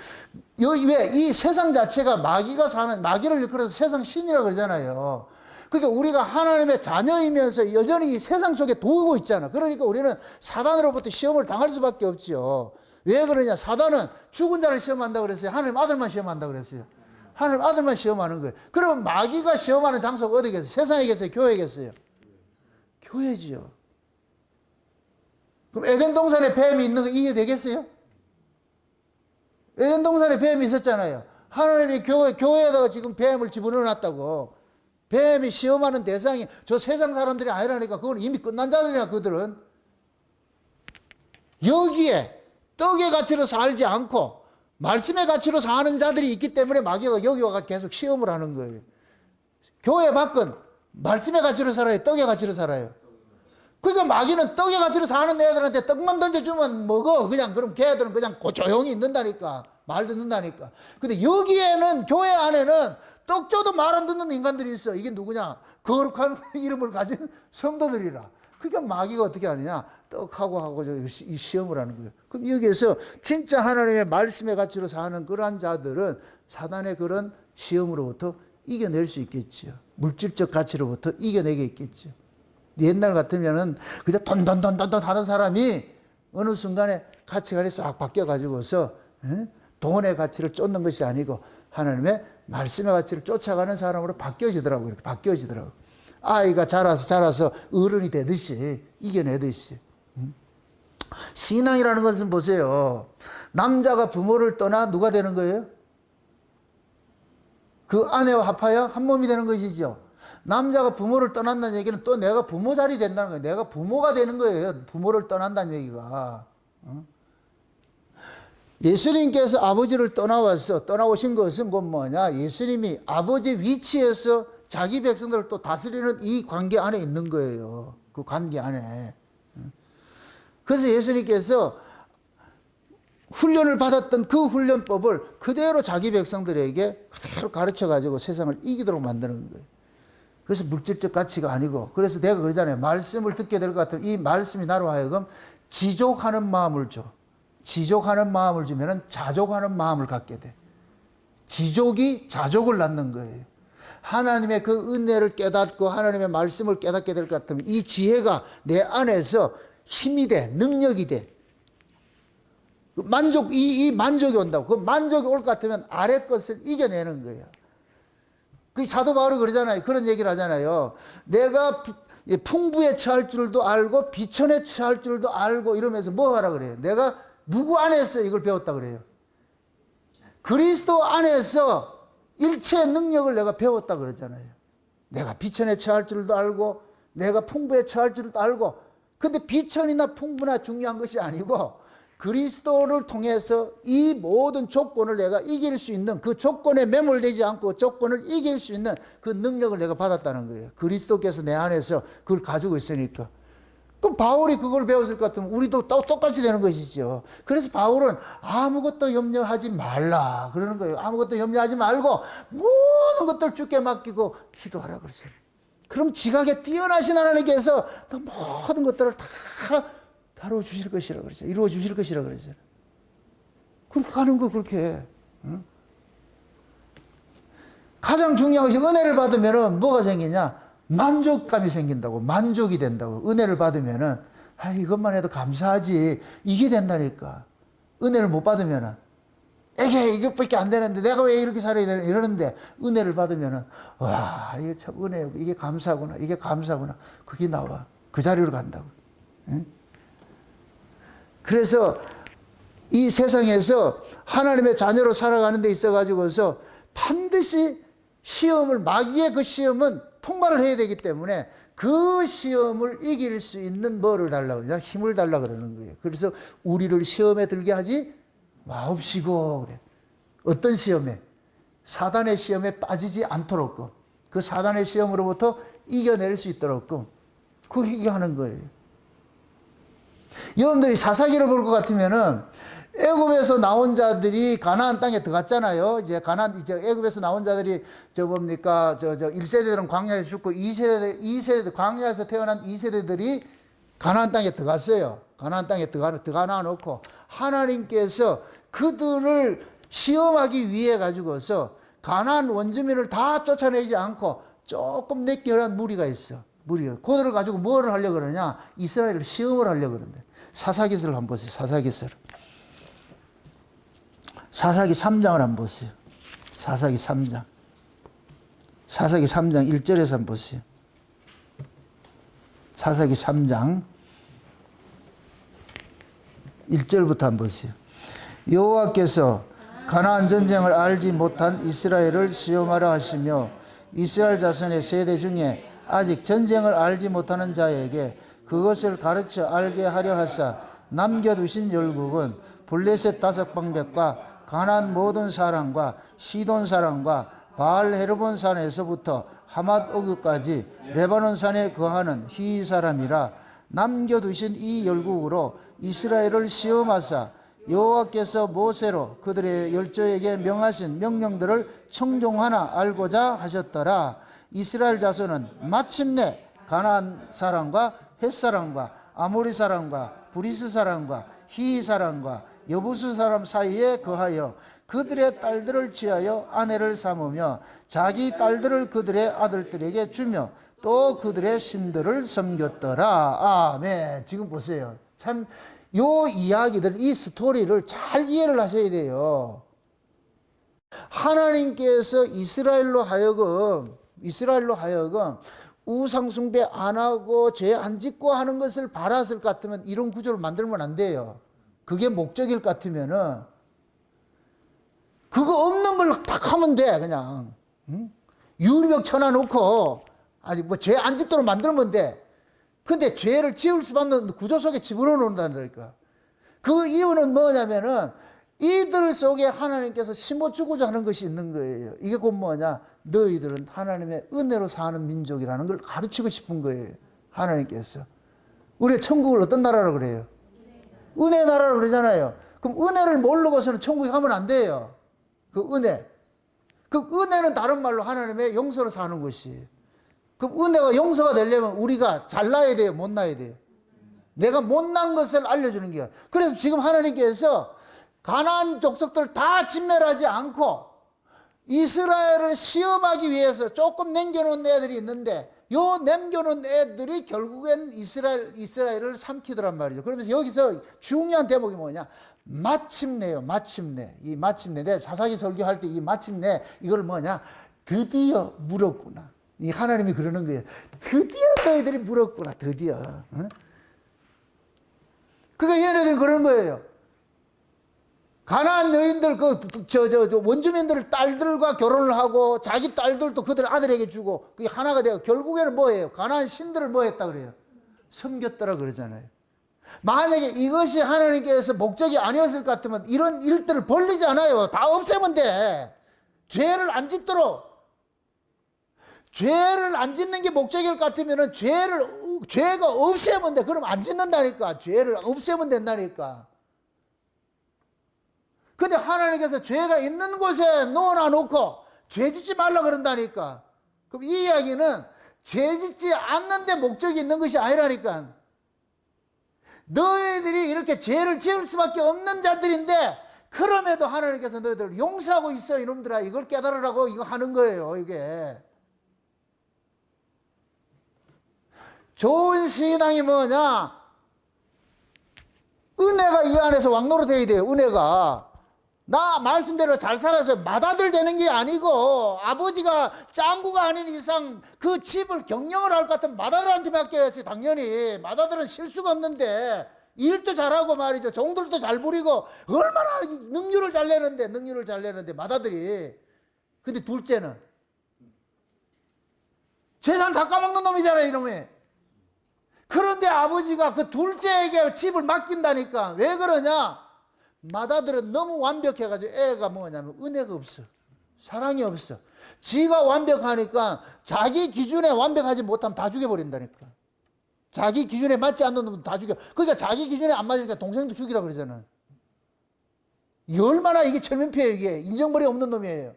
왜 이 세상 자체가 마귀를 일컬어서 세상 신이라고 그러잖아요. 그러니까 우리가 하나님의 자녀이면서 여전히 이 세상 속에 도우고 있잖아. 그러니까 우리는 사단으로부터 시험을 당할 수밖에 없죠. 왜 그러냐? 사단은 죽은 자를 시험한다고 그랬어요. 하나님 아들만 시험한다고 그랬어요. 하나님 아들만 시험하는 거예요. 그럼 마귀가 시험하는 장소가 어디겠어요? 세상이겠어요? 교회겠어요? 교회지요. 그럼 에덴 동산에 뱀이 있는 거 이해되겠어요? 에덴 동산에 뱀이 있었잖아요. 하나님이 교회에다가 지금 뱀을 집어넣어 놨다고. 뱀이 시험하는 대상이 저 세상 사람들이 아니라니까. 그건 이미 끝난 자들이야, 그들은. 여기에 떡의 가치로 살지 않고 말씀의 가치로 사는 자들이 있기 때문에 마귀가 여기 와서 계속 시험을 하는 거예요. 교회 밖은 말씀의 가치로 살아요, 떡의 가치로 살아요. 그러니까 마귀는 떡의 가치로 사는 애들한테 떡만 던져주면 먹어. 그냥 그럼 걔들은 그냥 조용히 있는다니까. 말 듣는다니까. 근데 여기에는 교회 안에는 떡 줘도 말 안 듣는 인간들이 있어. 이게 누구냐? 거룩한 이름을 가진 성도들이라. 그러니까 마귀가 어떻게 하느냐? 떡하고 하고 이 시험을 하는 거예요. 그럼 여기에서 진짜 하나님의 말씀의 가치로 사는 그러한 자들은 사단의 그런 시험으로부터 이겨낼 수 있겠지요. 물질적 가치로부터 이겨내게 있겠죠. 옛날 같으면은 그냥 돈돈돈돈 하는 사람이 어느 순간에 가치관이 싹 바뀌어가지고서 돈의 가치를 쫓는 것이 아니고 하나님의 말씀의 가치를 쫓아가는 사람으로 바뀌어지더라고요. 이렇게 바뀌어지더라고요. 아이가 자라서 어른이 되듯이 이겨내듯이. 신앙이라는 것은 보세요. 남자가 부모를 떠나 누가 되는 거예요? 그 아내와 합하여 한 몸이 되는 것이죠. 남자가 부모를 떠난다는 얘기는 또 내가 부모 자리 된다는 거예요. 내가 부모가 되는 거예요. 부모를 떠난다는 얘기가. 예수님께서 아버지를 떠나오신 것은 곧 뭐냐? 예수님이 아버지 위치에서 자기 백성들을 또 다스리는 이 관계 안에 있는 거예요. 그 관계 안에. 그래서 예수님께서 훈련을 받았던 그 훈련법을 그대로 자기 백성들에게 그대로 가르쳐 가지고 세상을 이기도록 만드는 거예요. 그래서 물질적 가치가 아니고, 그래서 내가 그러잖아요. 말씀을 듣게 될 것 같으면 이 말씀이 나로 하여금 지족하는 마음을 줘. 지족하는 마음을 주면은 자족하는 마음을 갖게 돼. 지족이 자족을 낳는 거예요. 하나님의 그 은혜를 깨닫고 하나님의 말씀을 깨닫게 될 것 같으면 이 지혜가 내 안에서 힘이 돼, 능력이 돼. 이 만족이 온다고. 그 만족이 올 것 같으면 아래 것을 이겨내는 거예요. 그 사도 바울이 그러잖아요. 그런 얘기를 하잖아요. 내가 풍부에 처할 줄도 알고 비천에 처할 줄도 알고 이러면서 뭐 하라 그래요? 내가 누구 안에서 이걸 배웠다 그래요? 그리스도 안에서 일체의 능력을 내가 배웠다 그러잖아요. 내가 비천에 처할 줄도 알고 내가 풍부에 처할 줄도 알고. 근데 비천이나 풍부나 중요한 것이 아니고 그리스도를 통해서 이 모든 조건을 내가 이길 수 있는, 그 조건에 매몰되지 않고 조건을 이길 수 있는 그 능력을 내가 받았다는 거예요. 그리스도께서 내 안에서 그걸 가지고 있으니까. 그럼 바울이 그걸 배웠을 것 같으면 우리도 똑같이 되는 것이죠. 그래서 바울은 아무것도 염려하지 말라 그러는 거예요. 아무것도 염려하지 말고 모든 것들 주께 맡기고 기도하라 그러죠. 그럼 지각에 뛰어나신 하나님께서 모든 것들을 다 다뤄주실 것이라 그러죠. 이루어 주실 것이라 그러죠. 그럼 하는 거 그렇게. 응? 가장 중요한 것이 은혜를 받으면 뭐가 생기냐? 만족감이 생긴다고. 만족이 된다고. 은혜를 받으면은 이것만 해도 감사하지. 이게 된다니까. 은혜를 못 받으면은 이것밖에 안 되는데 내가 왜 이렇게 살아야 되나 이러는데 은혜를 받으면은 와, 이게 참 은혜고 이게 감사구나. 이게 감사구나. 그게 나와. 그 자리로 간다고. 응? 그래서 이 세상에서 하나님의 자녀로 살아가는 데 있어 가지고서 반드시 시험을, 마귀의 그 시험은 통과를 해야 되기 때문에 그 시험을 이길 수 있는 뭐를 달라고 그러냐? 힘을 달라고 그러는 거예요. 그래서 우리를 시험에 들게 하지 마옵시고 그래. 어떤 시험에? 사단의 시험에 빠지지 않도록 그 사단의 시험으로부터 이겨낼 수 있도록 그게 하는 거예요. 여러분들이 사사기를 볼 것 같으면은 애굽에서 나온 자들이 가나안 땅에 들어갔잖아요. 이제 애굽에서 나온 자들이 1세대들은 광야에 죽고 2세대 광야에서 태어난 2세대들이 가나안 땅에 들어갔어요. 가나안 땅에 들어가 놓고 하나님께서 그들을 시험하기 위해 가지고서 가나안 원주민을 다 쫓아내지 않고 조금 내결한 무리가 있어. 그들을 가지고 뭐를 하려고 그러냐? 이스라엘을 시험을 하려고 그러는데. 사사기서를 한번 보세요. 사사기 3장을 한번 보세요. 사사기 3장 1절에서 한번 보세요. 사사기 3장 1절부터 한번 보세요. 여호와께서 가나안 전쟁을 알지 못한 이스라엘을 시험하려 하시며 이스라엘 자손의 세대 중에 아직 전쟁을 알지 못하는 자에게 그것을 가르쳐 알게 하려 하사 남겨두신 열국은 블레셋 5방백과 가나안 모든 사람과 시돈 사람과 바알 헤르본 산에서부터 하맛 오그까지 레바논 산에 거하는 히 사람이라. 남겨두신 이 열국으로 이스라엘을 시험하사 여호와께서 모세로 그들의 열조에게 명하신 명령들을 청종하나 알고자 하셨더라. 이스라엘 자손은 마침내 가나안 사람과 헷 사람과 아모리 사람과 브리스 사람과 히 사람과 여부수 사람 사이에 거하여 그들의 딸들을 취하여 아내를 삼으며 자기 딸들을 그들의 아들들에게 주며 또 그들의 신들을 섬겼더라. 아멘. 지금 보세요. 참 요 이야기들, 이 스토리를 잘 이해를 하셔야 돼요. 하나님께서 이스라엘로 하여금 우상숭배 안 하고 죄 안 짓고 하는 것을 바랐을 것 같으면 이런 구조를 만들면 안 돼요. 그게 목적일 것 같으면은 그거 없는 걸로 탁 하면 돼. 그냥 유리벽 쳐놔놓고 아직 뭐 죄 안 짓도록 만들면 돼. 근데 죄를 지을 수밖에 없는 구조 속에 집어넣어 놓는다니까. 그 이유는 뭐냐면은 이들 속에 하나님께서 심어주고자 하는 것이 있는 거예요. 이게 곧 뭐냐? 너희들은 하나님의 은혜로 사는 민족이라는 걸 가르치고 싶은 거예요. 하나님께서. 우리 천국을 어떤 나라라고 그래요? 은혜 나라라고 그러잖아요. 그럼 은혜를 모르고서는 천국에 가면 안 돼요. 그 은혜. 그 은혜는 다른 말로 하나님의 용서로 사는 것이에요. 그럼 은혜가 용서가 되려면 우리가 잘나야 돼요? 못나야 돼요? 내가 못난 것을 알려주는 거예요. 그래서 지금 하나님께서 가나안 족속들 다 진멸하지 않고 이스라엘을 시험하기 위해서 조금 남겨놓은 애들이 있는데 요 남겨놓은 애들이 결국엔 이스라엘을 삼키더란 말이죠. 그러면서 여기서 중요한 대목이 뭐냐? 마침내요. 마침내. 이 마침내. 내가 자사기 설교할 때 이 마침내 이걸 뭐냐? 드디어 물었구나. 이 하나님이 그러는 거예요. 드디어 너희들이 물었구나. 드디어. 응? 그러니까 얘네들은 그런 거예요. 가나안 여인들 원주민들 딸들과 결혼을 하고 자기 딸들도 그들 아들에게 주고 그게 하나가 되고 결국에는 뭐예요? 가나안 신들을 뭐 했다 그래요? 섬겼더라 그러잖아요. 만약에 이것이 하나님께서 목적이 아니었을 것 같으면 이런 일들을 벌리지 않아요. 다 없애면 돼. 죄를 안 짓도록. 죄를 안 짓는 게 목적일 것 같으면 죄가 없애면 돼. 그럼 안 짓는다니까. 죄를 없애면 된다니까. 근데 하나님께서 죄가 있는 곳에 넣어놔놓고 죄 짓지 말라 그런다니까. 그럼 이 이야기는 죄 짓지 않는데 목적이 있는 것이 아니라니까. 너희들이 이렇게 죄를 지을 수밖에 없는 자들인데 그럼에도 하나님께서 너희들을 용서하고 있어. 이놈들아 이걸 깨달으라고 이거 하는 거예요. 이게 좋은 신앙이 뭐냐? 은혜가 이 안에서 왕노릇해야 돼요. 은혜가. 나 말씀대로 잘 살아서 맏아들 되는 게 아니고 아버지가 짱구가 아닌 이상 그 집을 경영을 할 것 같으면 맏아들한테 맡겨야지. 당연히 맏아들은 실수가 없는데 일도 잘하고 말이죠. 종들도 잘 부리고 얼마나 능률을 잘 내는데 맏아들이. 근데 둘째는 재산 다 까먹는 놈이잖아요. 이놈이. 그런데 아버지가 그 둘째에게 집을 맡긴다니까. 왜 그러냐? 맏아들은 너무 완벽해가지고 애가 뭐냐면 은혜가 없어. 사랑이 없어. 지가 완벽하니까 자기 기준에 완벽하지 못하면 다 죽여버린다니까. 자기 기준에 맞지 않는 놈은 다 죽여. 그러니까 자기 기준에 안 맞으니까 동생도 죽이라고 그러잖아. 이 얼마나 이게 철면피예요. 이게 인정머리 없는 놈이에요.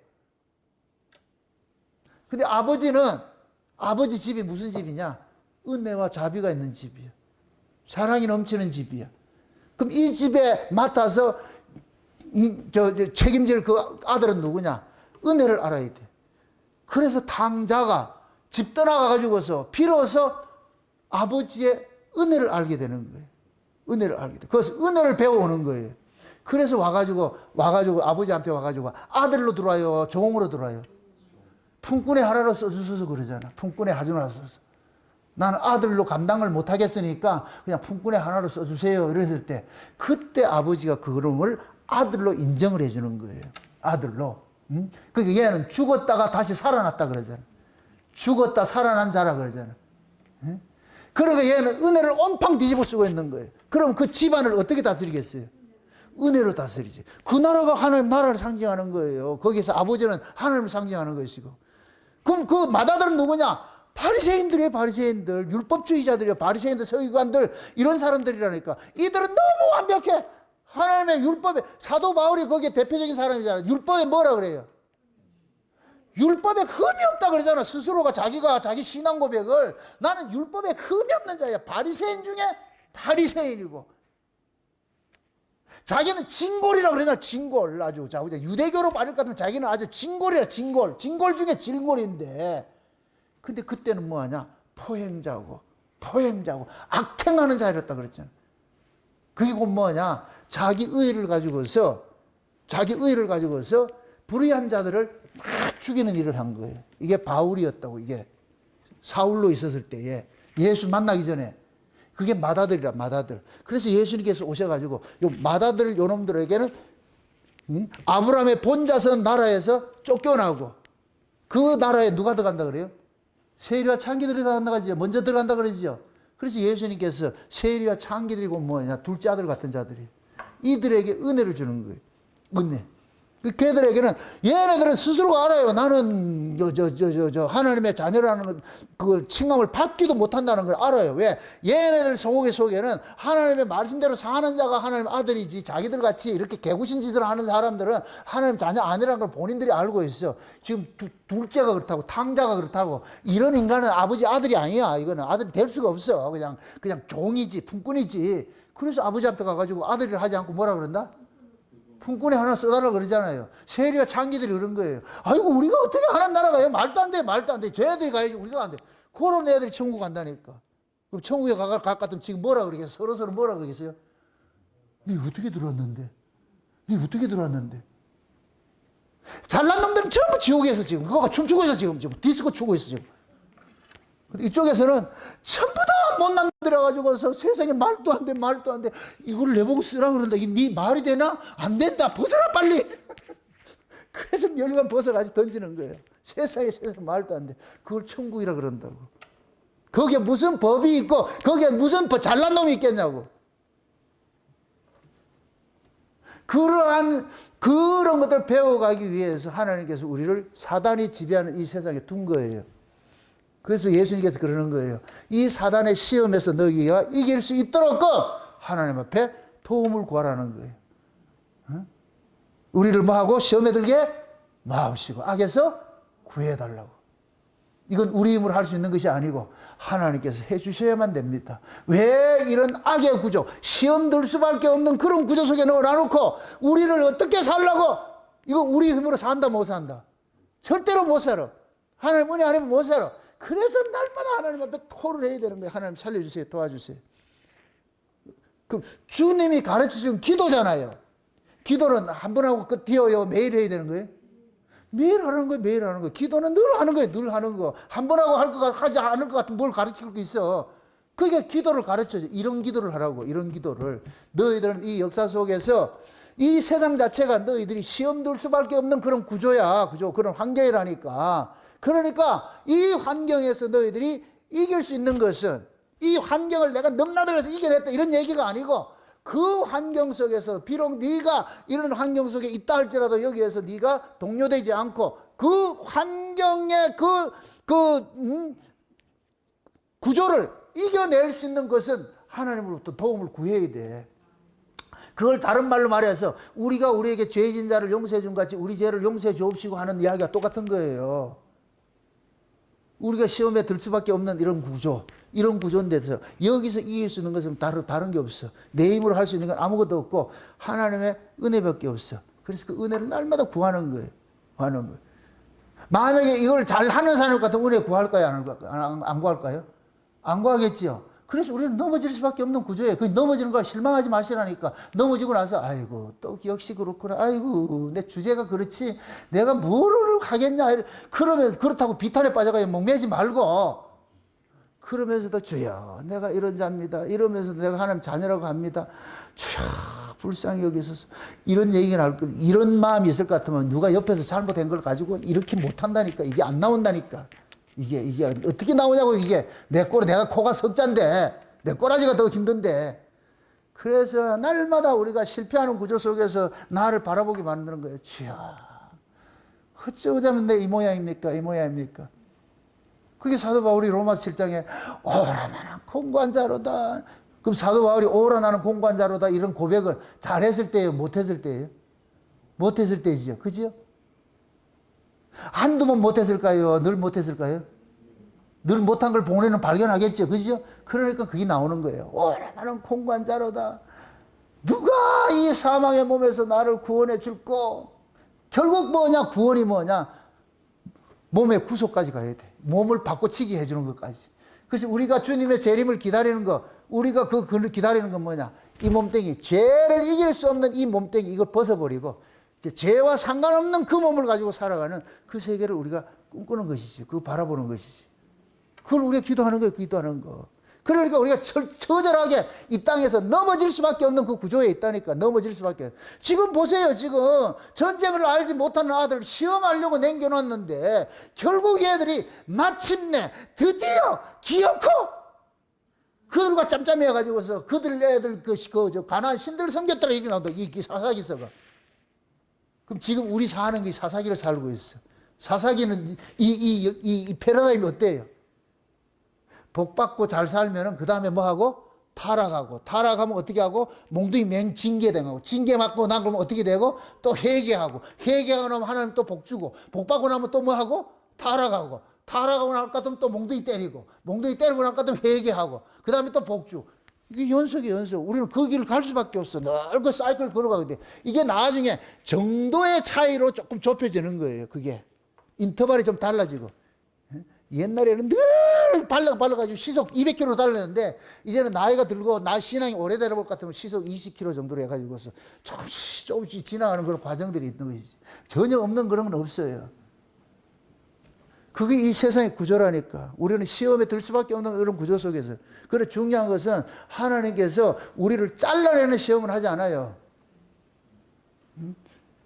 근데 아버지 집이 무슨 집이냐? 은혜와 자비가 있는 집이야. 사랑이 넘치는 집이야. 그럼 이 집에 맡아서 책임질 그 아들은 누구냐? 은혜를 알아야 돼. 그래서 당자가 집 떠나가가지고서 비로소 아버지의 은혜를 알게 되는 거예요. 은혜를 알게 돼. 그래서 은혜를 배워오는 거예요. 그래서 와가지고 아버지한테 와가지고 아들로 들어와요? 종으로 들어와요? 품꾼의 하나로 써주셔서 그러잖아. 품꾼의 하주로 써서. 나는 아들로 감당을 못하겠으니까 그냥 품꾼의 하나로 써주세요. 이랬을 때 그때 아버지가 그놈을 아들로 인정을 해주는 거예요. 아들로. 그러니까 얘는 죽었다가 다시 살아났다 그러잖아. 죽었다 살아난 자라 그러잖아. 그러니까 얘는 은혜를 온팡 뒤집어 쓰고 있는 거예요. 그럼 그 집안을 어떻게 다스리겠어요? 은혜로 다스리지. 그 나라가 하나님 나라를 상징하는 거예요. 거기서 아버지는 하나님을 상징하는 것이고. 그럼 그 맏아들은 누구냐? 바리새인들이에요. 바리새인들. 율법주의자들이에요. 바리새인들, 서기관들 이런 사람들이라니까. 이들은 너무 완벽해. 하나님의 율법에, 사도 바울이 거기에 대표적인 사람이잖아요. 율법에 뭐라 그래요? 율법에 흠이 없다 그러잖아. 스스로가 자기가 자기 신앙 고백을 나는 율법에 흠이 없는 자야. 바리새인 중에 바리새인이고 자기는 진골이라 그러잖아. 진골. 아주 자 유대교로 말할 것 같으면 자기는 아주 진골이라. 진골. 진골 중에 진골인데 근데 그때는 뭐하냐? 포행자고 악행하는 자였다 그랬잖아. 그게 곧 뭐냐? 자기 의를 가지고서 불의한 자들을 막 죽이는 일을 한 거예요. 이게 바울이었다고. 이게 사울로 있었을 때에 예수 만나기 전에 그게 맏아들이라. 맏아들. 그래서 예수님께서 오셔가지고 요 맏아들 요놈들에게는 아브라함의 본자선 나라에서 쫓겨나고 그 나라에 누가 들어간다 그래요? 세리와 창기들이 들어간다 그러죠. 먼저 들어간다 그러죠. 그래서 예수님께서 세리와 창기들이고 뭐냐 둘째 아들 같은 자들이 이들에게 은혜를 주는 거예요. 은혜. 걔들에게는 얘네들은 스스로가 알아요. 나는 하나님의 자녀라는 그 칭함을 받지도 못한다는 걸 알아요. 왜? 얘네들 속에는 하나님의 말씀대로 사는 자가 하나님 아들이지 자기들 같이 이렇게 개구신 짓을 하는 사람들은 하나님 자녀 아니라는 걸 본인들이 알고 있어. 지금 둘째가 그렇다고 탕자가 그렇다고 이런 인간은 아버지 아들이 아니야. 이거는 아들이 될 수가 없어. 그냥 종이지 품꾼이지. 그래서 아버지 앞에 가가지고 아들을 하지 않고 뭐라 그런다? 품꾼에 하나 써달라고 그러잖아요. 세리와 창기들이 그런 거예요. 아이고 우리가 어떻게 하나님 나라 가요? 말도 안 돼. 쟤들이 가야지 우리가 안 돼. 그런 애들이 천국 간다니까. 그럼 천국에 갈 것 같으면 지금 뭐라 그러겠어요? 서로 뭐라 그러겠어요? 네 어떻게 들어왔는데? 잘난 놈들은 전부 지옥에서 지금 그거가 춤추고 있어 지금 디스코 추고 있어 지금. 이쪽에서는 전부 다 못난 놈들이 와가지고서 세상에 말도 안 돼. 이걸 내보고 쓰라 그런다. 네 말이 되나? 안 된다. 벗어라 빨리. 그래서 멸관 벗어가지고 던지는 거예요. 세상에 말도 안 돼. 그걸 천국이라 그런다고. 거기에 무슨 법이 있고 거기에 무슨 잘난 놈이 있겠냐고. 그런 것들 배워가기 위해서 하나님께서 우리를 사단이 지배하는 이 세상에 둔 거예요. 그래서 예수님께서 그러는 거예요. 이 사단의 시험에서 너희가 이길 수 있도록 하나님 앞에 도움을 구하라는 거예요. 우리를 뭐하고 시험에 들게 마옵시고 악에서 구해달라고. 이건 우리 힘으로 할 수 있는 것이 아니고 하나님께서 해주셔야만 됩니다. 왜 이런 악의 구조, 시험 들 수밖에 없는 그런 구조 속에 넣어놔놓고 우리를 어떻게 살라고? 이거 우리 힘으로 산다 못 산다? 절대로 못 살아. 하나님 은혜 아니면 못 살아. 그래서 날마다 하나님 앞에 토를 해야 되는 거예요. 하나님 살려주세요. 도와주세요. 그럼 주님이 가르쳐준 기도잖아요. 기도는 한 번 하고 끝이요. 매일 해야 되는 거예요. 매일 하는 거예요. 기도는 늘 하는 거예요. 한 번 하고 하지 않을 것 같으면 뭘 가르칠 거 있어. 그게 기도를 가르쳐줘. 이런 기도를 하라고. 이런 기도를. 너희들은 이 역사 속에서 이 세상 자체가 너희들이 시험 들 수밖에 없는 그런 구조야. 그런 환경이라니까. 그러니까 이 환경에서 너희들이 이길 수 있는 것은 이 환경을 내가 넘나들어서 이겨냈다 이런 얘기가 아니고 그 환경 속에서 비록 네가 이런 환경 속에 있다 할지라도 여기에서 네가 동요되지 않고 그 환경의 구조를 이겨낼 수 있는 것은 하나님으로부터 도움을 구해야 돼. 그걸 다른 말로 말해서 우리가 우리에게 죄진 자를 용서해 준 같이 우리 죄를 용서해 주옵시고 하는 이야기가 똑같은 거예요. 우리가 시험에 들 수밖에 없는 이런 구조인데서 여기서 이길 수 있는 것은 다른 게 없어. 내 힘으로 할 수 있는 건 아무것도 없고 하나님의 은혜밖에 없어. 그래서 그 은혜를 날마다 구하는 거예요. 만약에 이걸 잘하는 사람 같으면 은혜 구할까요? 안 구할까요? 안 구하겠지요. 그래서 우리는 넘어질 수밖에 없는 구조예요. 그 넘어지는 걸 실망하지 마시라니까. 넘어지고 나서 아이고 또 역시 그렇구나. 아이고 내 주제가 그렇지. 내가 뭐를 하겠냐. 그러면 그렇다고 비탄에 빠져가지고 목매지 말고 그러면서도 주여 내가 이런 자입니다. 이러면서도 내가 하나님 자녀라고 합니다. 주여 불쌍히 여기소서. 이런 얘기가 나올 거, 이런 마음이 있을 것 같으면 누가 옆에서 잘못된 걸 가지고 이렇게 못한다니까. 이게 안 나온다니까. 이게 어떻게 나오냐고. 이게 내가 코가 석잔데 내 꼬라지가 더 힘든데. 그래서 날마다 우리가 실패하는 구조 속에서 나를 바라보게 만드는 거예요. 주여 어쩌자면 내 이 모양입니까? 이 모양입니까? 그게 사도 바울이 로마서 7장에 오라 나는 공관자로다. 그럼 사도 바울이 오라 나는 공관자로다 이런 고백을 잘했을 때예요? 못했을 때예요? 못했을 때지요. 그죠? 한두 번 못했을까요? 늘 못했을까요? 늘 못한 걸 본인은 발견하겠죠. 그죠? 그러니까 그게 나오는 거예요. 오라 나는 공관자로다. 누가 이 사망의 몸에서 나를 구원해 줄꼬? 결국 뭐냐? 구원이 뭐냐? 몸의 구속까지 가야 돼. 몸을 바꿔치기 해주는 것까지. 그래서 우리가 주님의 재림을 기다리는 거, 우리가 그걸 기다리는 건 뭐냐? 이 몸뚱이, 죄를 이길 수 없는 이 몸뚱이, 이걸 벗어버리고, 이제 죄와 상관없는 그 몸을 가지고 살아가는 그 세계를 우리가 꿈꾸는 것이지. 그거 바라보는 것이지. 그걸 우리가 기도하는 거예요. 기도하는 거. 그러니까 우리가 처절하게 이 땅에서 넘어질 수밖에 없는 그 구조에 있다니까. 넘어질 수밖에. 지금 보세요. 지금 전쟁을 알지 못하는 아들을 시험하려고 남겨놨는데 결국 얘들이 마침내 드디어 기어코 그들과 짬짬해가지고서 그들 애들 가나안 신들 섬겼더라 이렇게 나온다. 이 사사기서가. 그럼 지금 우리 사는 게 사사기를 살고 있어. 사사기는 이 패러다임이 어때요? 복 받고 잘 살면은 그 다음에 뭐 하고? 타락하고, 타락하면 어떻게 하고? 몽둥이 징계당하고, 징계 맞고 난 그러면 어떻게 되고? 또 회개하고, 회개하고 나면 하나님 또 복 주고, 복 받고 나면 또 뭐 하고? 타락하고, 타락하고 나올 것 같으면 또 몽둥이 때리고, 몽둥이 때리고 나올 것 같으면 회개하고, 그 다음에 또 복 주. 이게 연속이에요, 연속. 우리는 그 길을 갈 수밖에 없어. 늘 그 사이클 걸어가게 돼. 이게 나중에 정도의 차이로 조금 좁혀지는 거예요, 그게. 인터벌이 좀 달라지고. 옛날에는 늘 발라가지고 시속 200km 달렸는데 이제는 나이가 들고 신앙이 오래되다 볼 것 같으면 시속 20km 정도로 해가지고서 조금씩 지나가는 그런 과정들이 있는 것이지. 전혀 없는 그런 건 없어요. 그게 이 세상의 구조라니까. 우리는 시험에 들 수밖에 없는 그런 구조 속에서. 그래 중요한 것은 하나님께서 우리를 잘라내는 시험을 하지 않아요.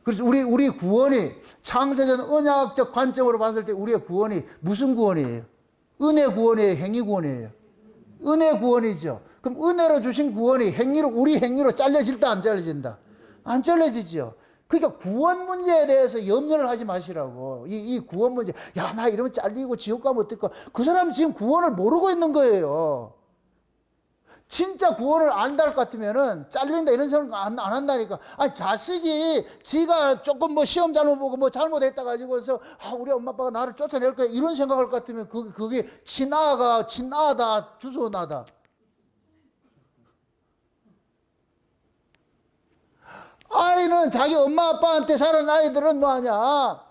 그래서 우리 구원이 창세전 언약적 관점으로 봤을 때 우리의 구원이 무슨 구원이에요? 은혜 구원이에요? 행위 구원이에요? 은혜 구원이죠. 그럼 은혜로 주신 구원이 우리 행위로 잘려질다 안 잘려진다? 안 잘려지죠. 그러니까 구원 문제에 대해서 염려를 하지 마시라고. 이 구원 문제. 야, 나 이러면 잘리고 지옥 가면 어떨까? 그 사람은 지금 구원을 모르고 있는 거예요. 진짜 구원을 안다 할 것 같으면은 잘린다 이런 생각 안 한다니까. 아니, 자식이 지가 조금 뭐 시험 잘못 보고 뭐 잘못했다 가지고서 우리 엄마 아빠가 나를 쫓아낼 거야 이런 생각할 것 같으면 그게 친아다 주소나다. 아이는 자기 엄마 아빠한테 살은 아이들은 뭐하냐?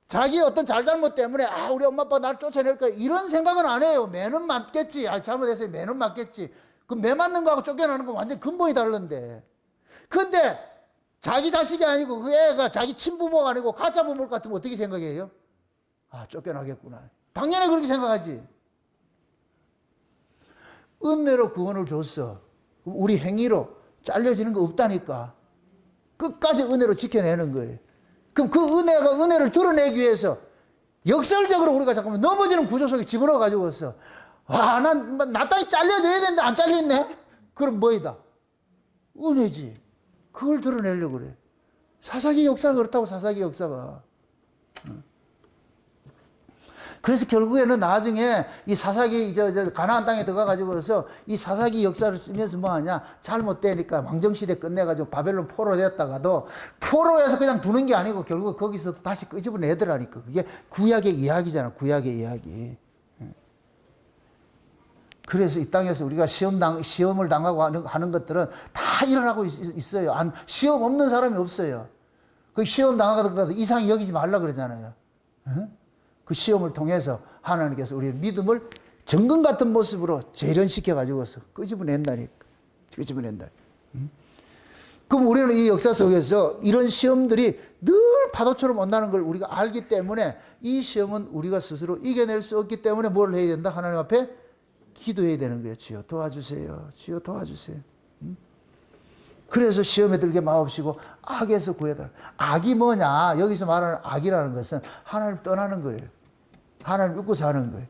자기 어떤 잘잘못 때문에 우리 엄마 아빠가 나를 쫓아낼 거야 이런 생각은 안 해요. 매는 맞겠지. 잘못했어요. 매는 맞겠지. 그 매 맞는 거하고 쫓겨나는 건 완전 근본이 다른데. 근데 자기 자식이 아니고 그 애가 자기 친부모가 아니고 가짜 부모 같으면 어떻게 생각해요? 쫓겨나겠구나. 당연히 그렇게 생각하지. 은혜로 구원을 줬어. 우리 행위로 잘려지는 거 없다니까. 끝까지 은혜로 지켜내는 거예요. 그럼 그 은혜를 드러내기 위해서 역설적으로 우리가 잠깐만 넘어지는 구조 속에 집어넣어 가지고서 나 따위 잘려줘야 되는데 안 잘렸네? 그럼 뭐이다? 은혜지. 그걸 드러내려고 그래. 사사기 역사가 그렇다고, 사사기 역사가. 그래서 결국에는 나중에 이 사사기, 가나안 땅에 들어가가지고서 이 사사기 역사를 쓰면서 뭐 하냐? 잘못되니까 왕정시대 끝내가지고 바벨론 포로 되었다가도 포로에서 그냥 두는 게 아니고 결국 거기서 다시 끄집어내더라니까. 그게 구약의 이야기잖아, 구약의 이야기. 그래서 이 땅에서 우리가 시험을 당하고 하는 것들은 다 일어나고 있어요. 시험 없는 사람이 없어요. 그 시험 당하거나 이상히 여기지 말라 그러잖아요. 그 시험을 통해서 하나님께서 우리의 믿음을 정금 같은 모습으로 재련시켜 가지고서 끄집어낸다니까. 그럼 우리는 이 역사 속에서 이런 시험들이 늘 파도처럼 온다는 걸 우리가 알기 때문에 이 시험은 우리가 스스로 이겨낼 수 없기 때문에 뭘 해야 된다? 하나님 앞에 기도해야 되는 거예요. 주여 도와주세요. 주여 도와주세요. 그래서 시험에 들게 마옵시고 악에서 구해달라. 악이 뭐냐? 여기서 말하는 악이라는 것은 하나님 떠나는 거예요. 하나님 믿고 사는 거예요.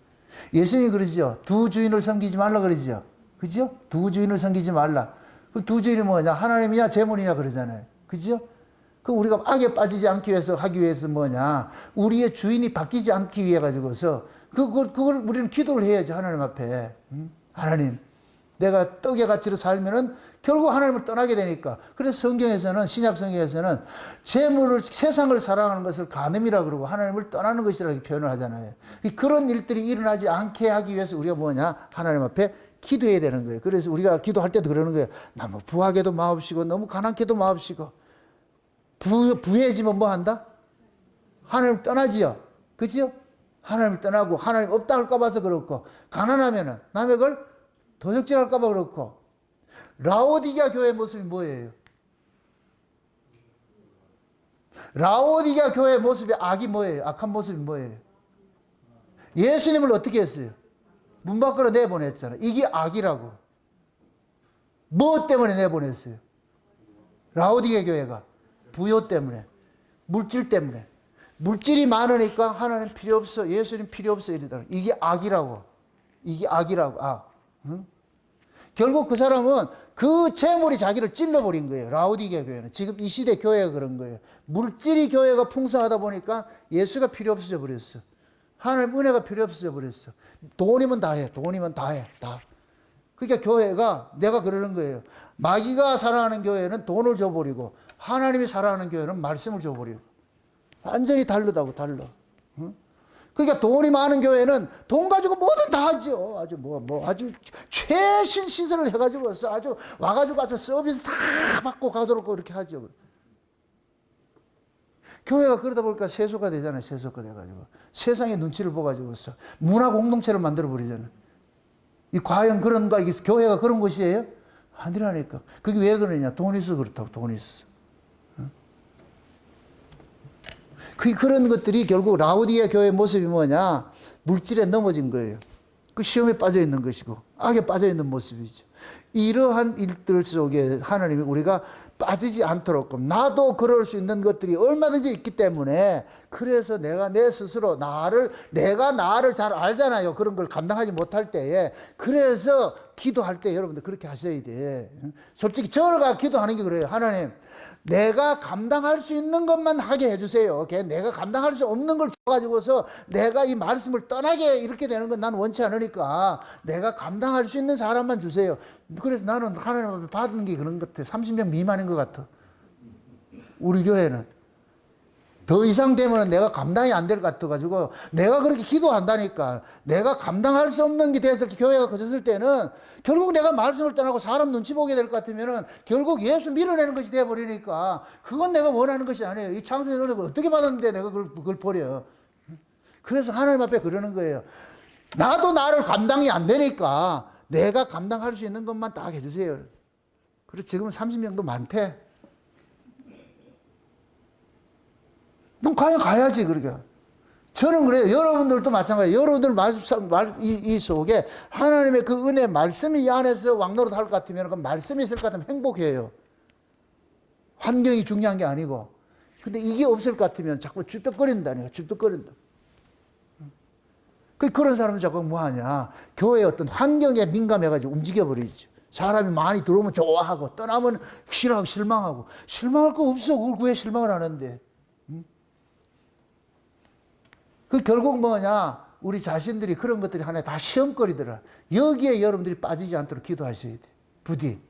예수님이 그러죠. 두 주인을 섬기지 말라 그러죠. 그죠? 두 주인을 섬기지 말라. 그 두 주인이 뭐냐? 하나님이냐 재물이냐 그러잖아요. 그죠? 그 우리가 악에 빠지지 않기 위해서 하기 위해서 뭐냐? 우리의 주인이 바뀌지 않기 위해 가지고서 그걸 우리는 기도를 해야죠. 하나님 앞에. 하나님, 내가 떡의 가치로 살면은 결국 하나님을 떠나게 되니까. 그래서 성경에서는, 신약 성경에서는 재물을, 세상을 사랑하는 것을 간음이라 그러고 하나님을 떠나는 것이라고 표현을 하잖아요. 그런 일들이 일어나지 않게 하기 위해서 우리가 뭐냐? 하나님 앞에 기도해야 되는 거예요. 그래서 우리가 기도할 때도 그러는 거예요. 너무 부하게도 마옵시고, 너무 가난케도 마옵시고. 부해지면 뭐 한다? 하나님 떠나지요. 그죠? 하나님을 떠나고, 하나님 없다 할까 봐서 그렇고, 가난하면은 남의 걸 도적질 할까 봐 그렇고, 라오디게아 교회의 모습이 뭐예요? 라오디게아 교회의 모습이 악이 뭐예요? 악한 모습이 뭐예요? 예수님을 어떻게 했어요? 문 밖으로 내보냈잖아요. 이게 악이라고. 뭐 때문에 내보냈어요? 라오디게아 교회가 부요 때문에, 물질 때문에. 물질이 많으니까 하나님 필요 없어, 예수님 필요 없어 이러더라고요. 이게 악이라고. 이게 악이라고. 악. 응? 결국 그 사람은 그 재물이 자기를 찔러버린 거예요. 라오디게아 교회는. 지금 이 시대 교회가 그런 거예요. 물질이 교회가 풍성하다 보니까 예수가 필요 없어져 버렸어. 하나님 은혜가 필요 없어져 버렸어. 돈이면 다 해. 돈이면 다 해. 다. 그러니까 교회가, 내가 그러는 거예요. 마귀가 사랑하는 교회는 돈을 줘버리고 하나님이 사랑하는 교회는 말씀을 줘버리고. 완전히 다르다고, 달라. 응? 그러니까 돈이 많은 교회는 돈 가지고 뭐든 다 하죠. 아주 아주 최신 시설을 해가지고 아주 와가지고 아주 서비스 다 받고 가도록 그렇게 하죠. 교회가 그러다 보니까 세속화 되잖아요. 세속화 돼가지고. 세상의 눈치를 보가지고서 문화 공동체를 만들어 버리잖아요. 이 과연 그런가? 이게 교회가 그런 곳이에요? 아니라니까. 그게 왜 그러냐? 돈이 있어서 그렇다고, 돈이 있어서. 그런 것들이 결국 라오디게아 교회의 모습이 뭐냐? 물질에 넘어진 거예요. 그 시험에 빠져 있는 것이고, 악에 빠져 있는 모습이죠. 이러한 일들 속에 하나님이 우리가 빠지지 않도록, 나도 그럴 수 있는 것들이 얼마든지 있기 때문에, 그래서 내가 내 스스로 내가 나를 잘 알잖아요. 그런 걸 감당하지 못할 때에. 그래서 기도할 때 여러분들 그렇게 하셔야 돼. 솔직히 저가 기도하는 게 그래요. 하나님, 내가 감당할 수 있는 것만 하게 해주세요. 내가 감당할 수 없는 걸 줘가지고서 내가 이 말씀을 떠나게 이렇게 되는 건 난 원치 않으니까 내가 감당할 수 있는 사람만 주세요. 그래서 나는 하나님 앞에 받은 게 그런 것 같아. 30명 미만인 것 같아. 우리 교회는. 더 이상 되면 내가 감당이 안 될 것 같아가지고 내가 그렇게 기도한다니까. 내가 감당할 수 없는 게 돼서 교회가 커졌을 때는 결국 내가 말씀을 떠나고 사람 눈치 보게 될 것 같으면은 결국 예수 밀어내는 것이 되어버리니까 그건 내가 원하는 것이 아니에요. 이 창세의 노력을 어떻게 받았는데 내가 그걸 버려. 그래서 하나님 앞에 그러는 거예요. 나도 나를 감당이 안 되니까 내가 감당할 수 있는 것만 딱 해주세요. 그래서 지금은 30명도 많대. 그럼 가야지, 그러게. 저는 그래요. 여러분들도 마찬가지예요. 여러분들 이 속에 하나님의 그 은혜, 말씀이 이 안에서 왕노릇 할 것 같으면, 그 말씀이 있을 것 같으면 행복해요. 환경이 중요한 게 아니고. 근데 이게 없을 것 같으면 자꾸 쭈뼛거린다니까, 쭈뼛거린다. 그런 사람은 자꾸 뭐 하냐. 교회의 어떤 환경에 민감해가지고 움직여버리죠. 사람이 많이 들어오면 좋아하고, 떠나면 싫어하고, 실망하고. 실망할 거 없어. 그걸 왜 실망을 하는데. 결국 뭐냐, 우리 자신들이 그런 것들이 하나의 다 시험거리더라. 여기에 여러분들이 빠지지 않도록 기도하셔야 돼. 부디.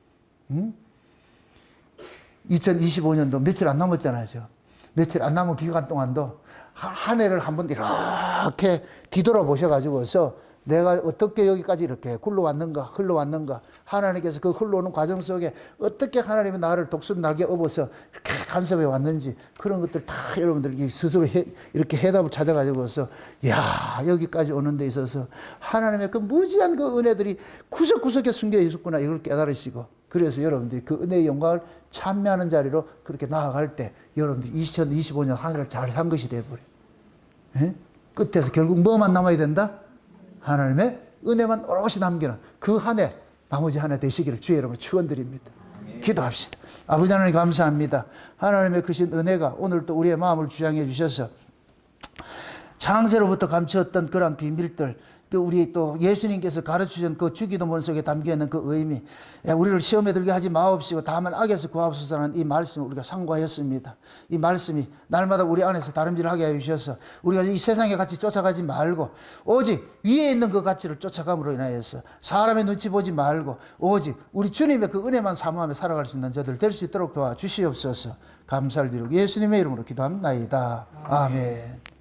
2025년도 며칠 안 남았잖아요. 며칠 안 남은 기간 동안도 한 해를 한번 이렇게 뒤돌아보셔가지고서 내가 어떻게 여기까지 이렇게 흘러왔는가. 하나님께서 그 흘러오는 과정 속에 어떻게 하나님이 나를 독수리 날개 업어서 이렇게 간섭해 왔는지 그런 것들 다 여러분들이 스스로 이렇게 해답을 찾아가지고서 여기까지 오는 데 있어서 하나님의 그 무지한 그 은혜들이 구석구석에 숨겨 있었구나 이걸 깨달으시고 그래서 여러분들이 그 은혜의 영광을 참여하는 자리로 그렇게 나아갈 때 여러분들이 2025년 한 해를 잘 산 것이 되어버려요. 끝에서 결국 뭐만 남아야 된다? 하나님의 은혜만 오롯이 남기는 그 한 해, 나머지 한 해 되시기를 주의 이름으로 축원드립니다. 기도합시다. 아버지 하나님 감사합니다. 하나님의 크신 은혜가 오늘 또 우리의 마음을 주장해 주셔서 창세로부터 감추었던 그런 비밀들, 또 우리 또 예수님께서 가르치신 그 주기도문 속에 담겨 있는 그 의미, 우리를 시험에 들게 하지 마옵시고 다만 악에서 구하옵소서라는 이 말씀을 우리가 상고하였습니다. 이 말씀이 날마다 우리 안에서 다름질하게 하여 주셔서 우리가 이 세상의 가치 쫓아가지 말고 오직 위에 있는 그 가치를 쫓아감으로 인하여서 사람의 눈치 보지 말고 오직 우리 주님의 그 은혜만 사모하며 살아갈 수 있는 저들 될 수 있도록 도와주시옵소서. 감사를 드리고 예수님의 이름으로 기도합나이다. 아멘.